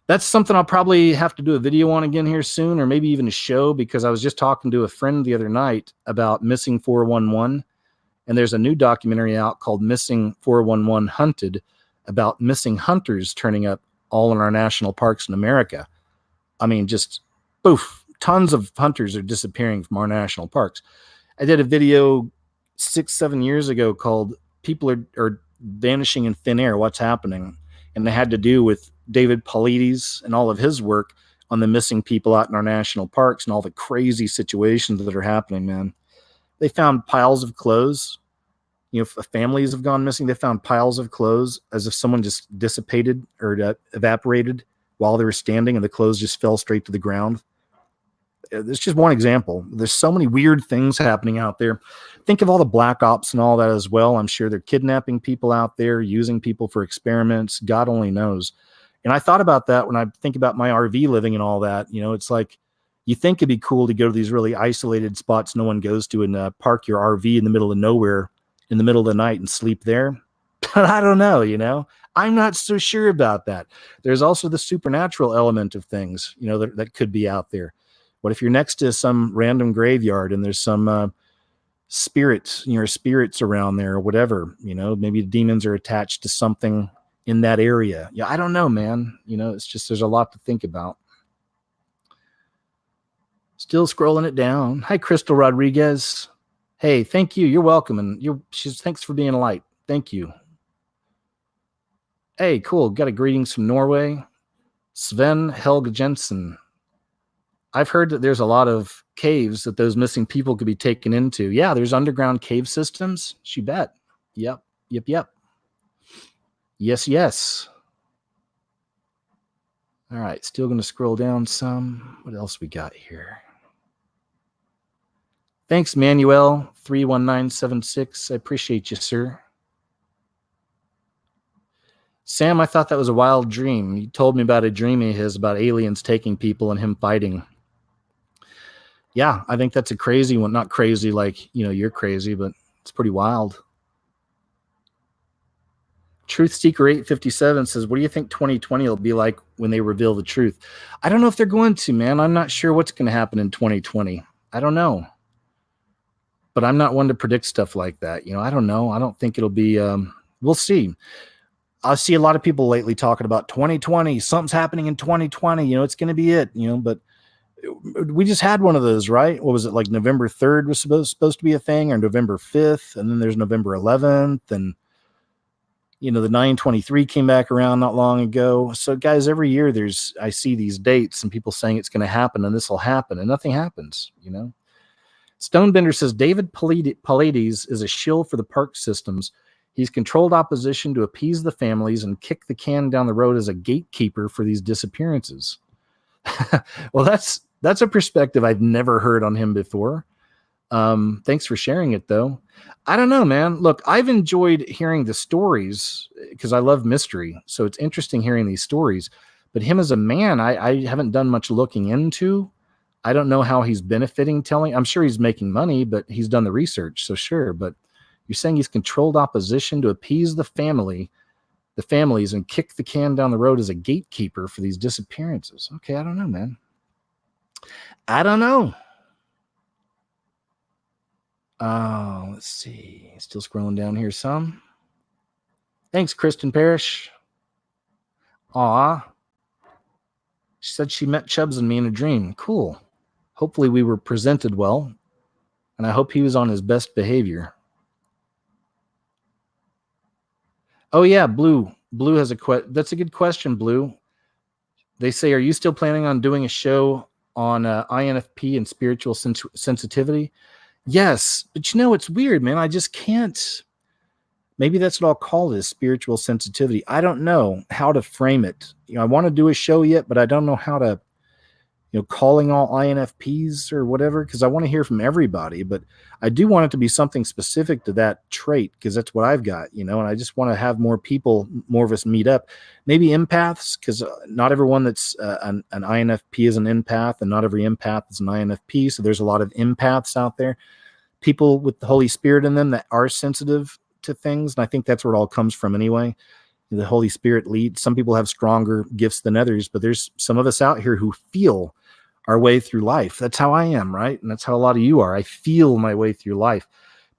That's something I'll probably have to do a video on again here soon, or maybe even a show, because I was just talking to a friend the other night about Missing 411, and there's a new documentary out called Missing 411 Hunted, about missing hunters turning up all in our national parks in America. I mean, just poof, tons of hunters are disappearing from our national parks. I did a video 6-7 years ago called People Are Vanishing in Thin Air, What's Happening? And they had to do with David Paulides and all of his work on the missing people out in our national parks and all the crazy situations that are happening, man. They found piles of clothes. You know, families have gone missing. They found piles of clothes as if someone just dissipated or evaporated while they were standing, and the clothes just fell straight to the ground. It's just one example. There's so many weird things happening out there. Think of all the black ops and all that as well. I'm sure they're kidnapping people out there, using people for experiments. God only knows. And I thought about that when I think about my RV living and all that. You know, it's like, you think it'd be cool to go to these really isolated spots no one goes to and park your RV in the middle of nowhere in the middle of the night and sleep there. But I don't know, you know, I'm not so sure about that. There's also the supernatural element of things, you know, that could be out there. What if you're next to some random graveyard and there's some spirits around there or whatever, you know, maybe demons are attached to something in that area. Yeah, I don't know, man. You know, it's just, there's a lot to think about. Still scrolling it down. Hi, Crystal Rodriguez. Hey, thank you. You're welcome. And thanks for being a light. Thank you. Hey, cool. Got a greetings from Norway. Sven Helge Jensen. I've heard that there's a lot of caves that those missing people could be taken into. Yeah, there's underground cave systems. You bet. Yep. Yes. All right, still going to scroll down some. What else we got here? Thanks, Manuel 31976. I appreciate you, sir. Sam, I thought that was a wild dream. He told me about a dream he has about aliens taking people and him fighting. Yeah, I think that's a crazy one. Not crazy like, you're crazy, but it's pretty wild. Truth Seeker 857 says, what do you think 2020 will be like when they reveal the truth? I don't know if they're going to, man. I'm not sure what's going to happen in 2020. I don't know. But I'm not one to predict stuff like that. I don't know. I don't think it'll be, we'll see. I see a lot of people lately talking about 2020. Something's happening in 2020. It's going to be it, but we just had one of those, right? What was it, like November 3rd was supposed to be a thing, or November 5th? And then there's November 11th. And, the 9/23 came back around not long ago. So guys, every year I see these dates and people saying it's going to happen and this will happen, and nothing happens, Stonebender says David Pallades is a shill for the park systems. He's controlled opposition to appease the families and kick the can down the road as a gatekeeper for these disappearances. Well, that's a perspective I've never heard on him before. Thanks for sharing it, though. I don't know, man. Look, I've enjoyed hearing the stories because I love mystery. So it's interesting hearing these stories. But him as a man, I haven't done much looking into. I don't know how he's benefiting telling. I'm sure he's making money, but he's done the research. So sure. But you're saying he's controlled opposition to appease the families, and kick the can down the road as a gatekeeper for these disappearances. Okay, I don't know, man. I don't know. Let's see. Still scrolling down here some. Thanks, Kristen Parrish. Aw. She said she met Chubbs and me in a dream. Cool. Hopefully we were presented well, and I hope he was on his best behavior. Oh, yeah, Blue. Blue has a question. That's a good question, Blue. They say, are you still planning on doing a show on INFP and spiritual sensitivity? Yes, but it's weird, man. I just can't. Maybe that's what I'll call this, spiritual sensitivity. I don't know how to frame it. I want to do a show yet, but I don't know how to, calling all INFPs or whatever, because I want to hear from everybody. But I do want it to be something specific to that trait, because that's what I've got, and I just want to have more people, more of us meet up. Maybe empaths, because not everyone that's an INFP is an empath, and not every empath is an INFP. So there's a lot of empaths out there, people with the Holy Spirit in them that are sensitive to things. And I think that's where it all comes from anyway. The Holy Spirit leads. Some people have stronger gifts than others, but there's some of us out here who feel our way through life. That's how I am, right? And that's how a lot of you are. I feel my way through life.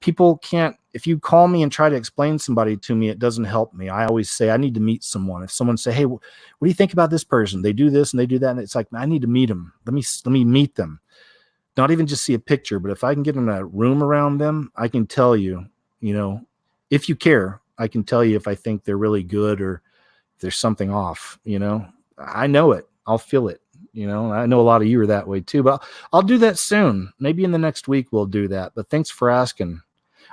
People can't, if you call me and try to explain somebody to me, it doesn't help me. I always say, I need to meet someone. If someone say, hey, what do you think about this person? They do this and they do that. And it's like, I need to meet them. Let me meet them. Not even just see a picture, but if I can get in a room around them, I can tell you, if you care, I can tell you if I think they're really good or if there's something off, I know it. I'll feel it. I know a lot of you are that way too, but I'll do that soon. Maybe in the next week we'll do that. But thanks for asking.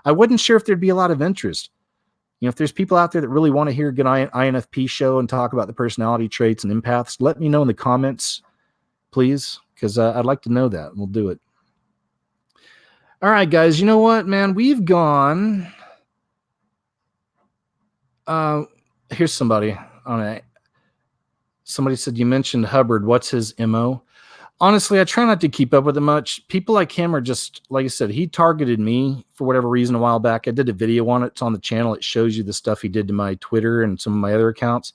I wasn't sure if there'd be a lot of interest. If there's people out there that really want to hear a good INFP show and talk about the personality traits and empaths, let me know in the comments, please, because I'd like to know that. We'll do it. All right, guys. You know what, man? We've gone. Here's somebody on it. Somebody said, you mentioned Hubbard. What's his MO? Honestly, I try not to keep up with it much. People like him are just, like I said, he targeted me for whatever reason a while back. I did a video on it. It's on the channel. It shows you the stuff he did to my Twitter and some of my other accounts.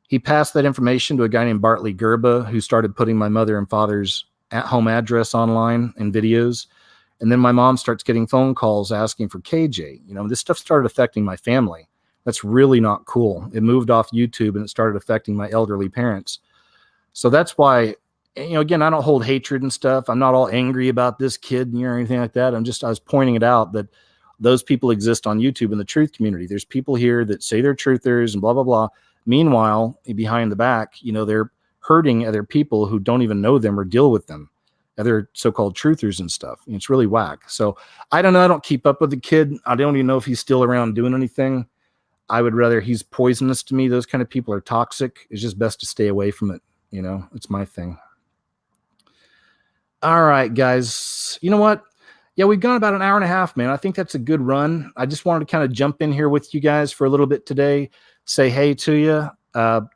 He passed that information to a guy named Bartley Gerba, who started putting my mother and father's at-home address online in videos. And then my mom starts getting phone calls asking for KJ. This stuff started affecting my family. That's really not cool. It moved off YouTube and it started affecting my elderly parents. So that's why, again, I don't hold hatred and stuff. I'm not all angry about this kid or anything like that. I was pointing it out that those people exist on YouTube in the truth community. There's people here that say they're truthers and blah, blah, blah. Meanwhile, behind the back, they're hurting other people who don't even know them or deal with them, other so-called truthers and stuff. It's really whack. So I don't know. I don't keep up with the kid. I don't even know if he's still around doing anything. I would rather, he's poisonous to me. Those kind of people are toxic. It's just best to stay away from it. It's my thing. All right, guys. You know what? Yeah, we've gone about an hour and a half, man. I think that's a good run. I just wanted to kind of jump in here with you guys for a little bit today, say hey to you,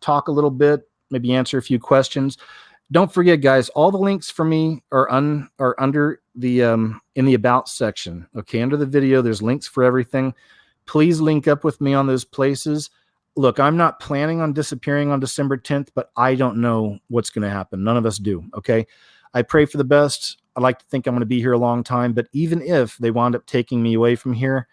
talk a little bit, maybe answer a few questions. Don't forget, guys, all the links for me are under the in the about section. Okay, under the video, there's links for everything. Please link up with me on those places. Look, I'm not planning on disappearing on December 10th, but I don't know what's going to happen. None of us do. Okay, I pray for the best. I like to think I'm going to be here a long time, but even if they wound up taking me away from here,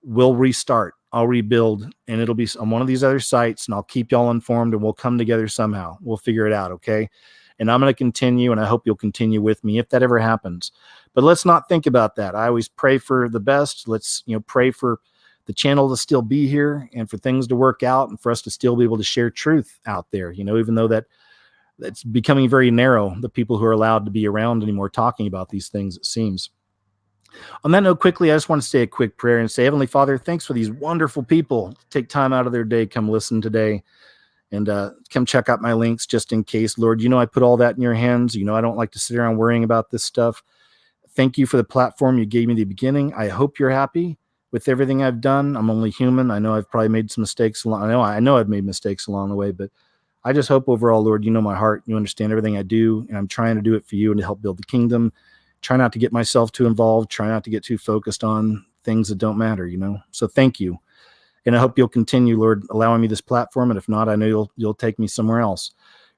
we'll restart. I'll rebuild, and it'll be on one of these other sites, and I'll keep y'all informed, and we'll come together somehow. We'll figure it out, okay? And I'm going to continue, and I hope you'll continue with me if that ever happens. But let's not think about that. I always pray for the best. Let's pray for the channel to still be here and for things to work out and for us to still be able to share truth out there, even though that's becoming very narrow, the people who are allowed to be around anymore talking about these things, it seems. On that note, quickly, I just want to say a quick prayer and say, Heavenly Father, thanks for these wonderful people to take time out of their day, come listen today, and come check out my links just in case. Lord, I put all that in your hands. I don't like to sit around worrying about this stuff. Thank you for the platform you gave me at the beginning. I hope you're happy with everything I've done. I'm only human. I know I've probably made some mistakes. I know I've made mistakes along the way, but I just hope overall, Lord, you know my heart. You understand everything I do, and I'm trying to do it for you and to help build the kingdom. Try not to get myself too involved. Try not to get too focused on things that don't matter, So thank you. And I hope you'll continue, Lord, allowing me this platform. And if not, I know you'll take me somewhere else.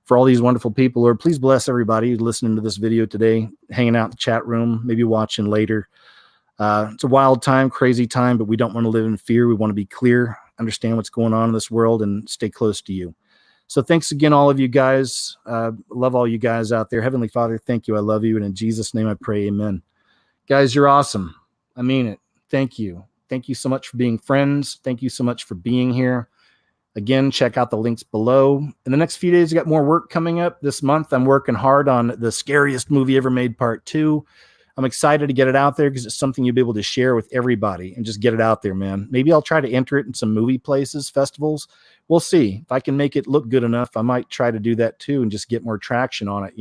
For all these wonderful people, Lord, please bless everybody listening to this video today, hanging out in the chat room, maybe watching later. It's a wild time, crazy time, but we don't want to live in fear. We want to be clear, understand what's going on in this world, and stay close to you. So thanks again, all of you guys. Love all you guys out there. Heavenly Father, thank you. I love you. And in Jesus' name I pray, amen. Guys, you're awesome. I mean it. Thank you. Thank you so much for being friends. Thank you so much for being here. Again, check out the links below. In the next few days, I got more work coming up. This month, I'm working hard on The Scariest Movie Ever Made Part 2. I'm excited to get it out there because it's something you'll be able to share with everybody and just get it out there, man. Maybe I'll try to enter it in some movie places, festivals. We'll see. If I can make it look good enough, I might try to do that too and just get more traction on it,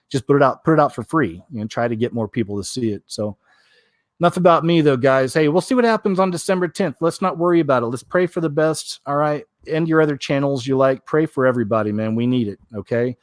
Just put it out for free, try to get more people to see it. So enough about me, though, guys. Hey, we'll see what happens on December 10th. Let's not worry about it. Let's pray for the best, all right? And your other channels you like. Pray for everybody, man. We need it, okay?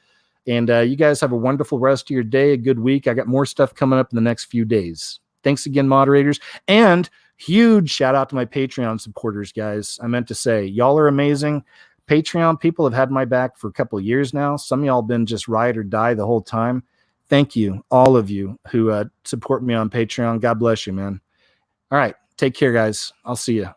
And you guys have a wonderful rest of your day, a good week. I got more stuff coming up in the next few days. Thanks again, moderators. And huge shout out to my Patreon supporters, guys. I meant to say, y'all are amazing. Patreon people have had my back for a couple of years now. Some of y'all been just ride or die the whole time. Thank you, all of you who support me on Patreon. God bless you, man. All right. Take care, guys. I'll see you.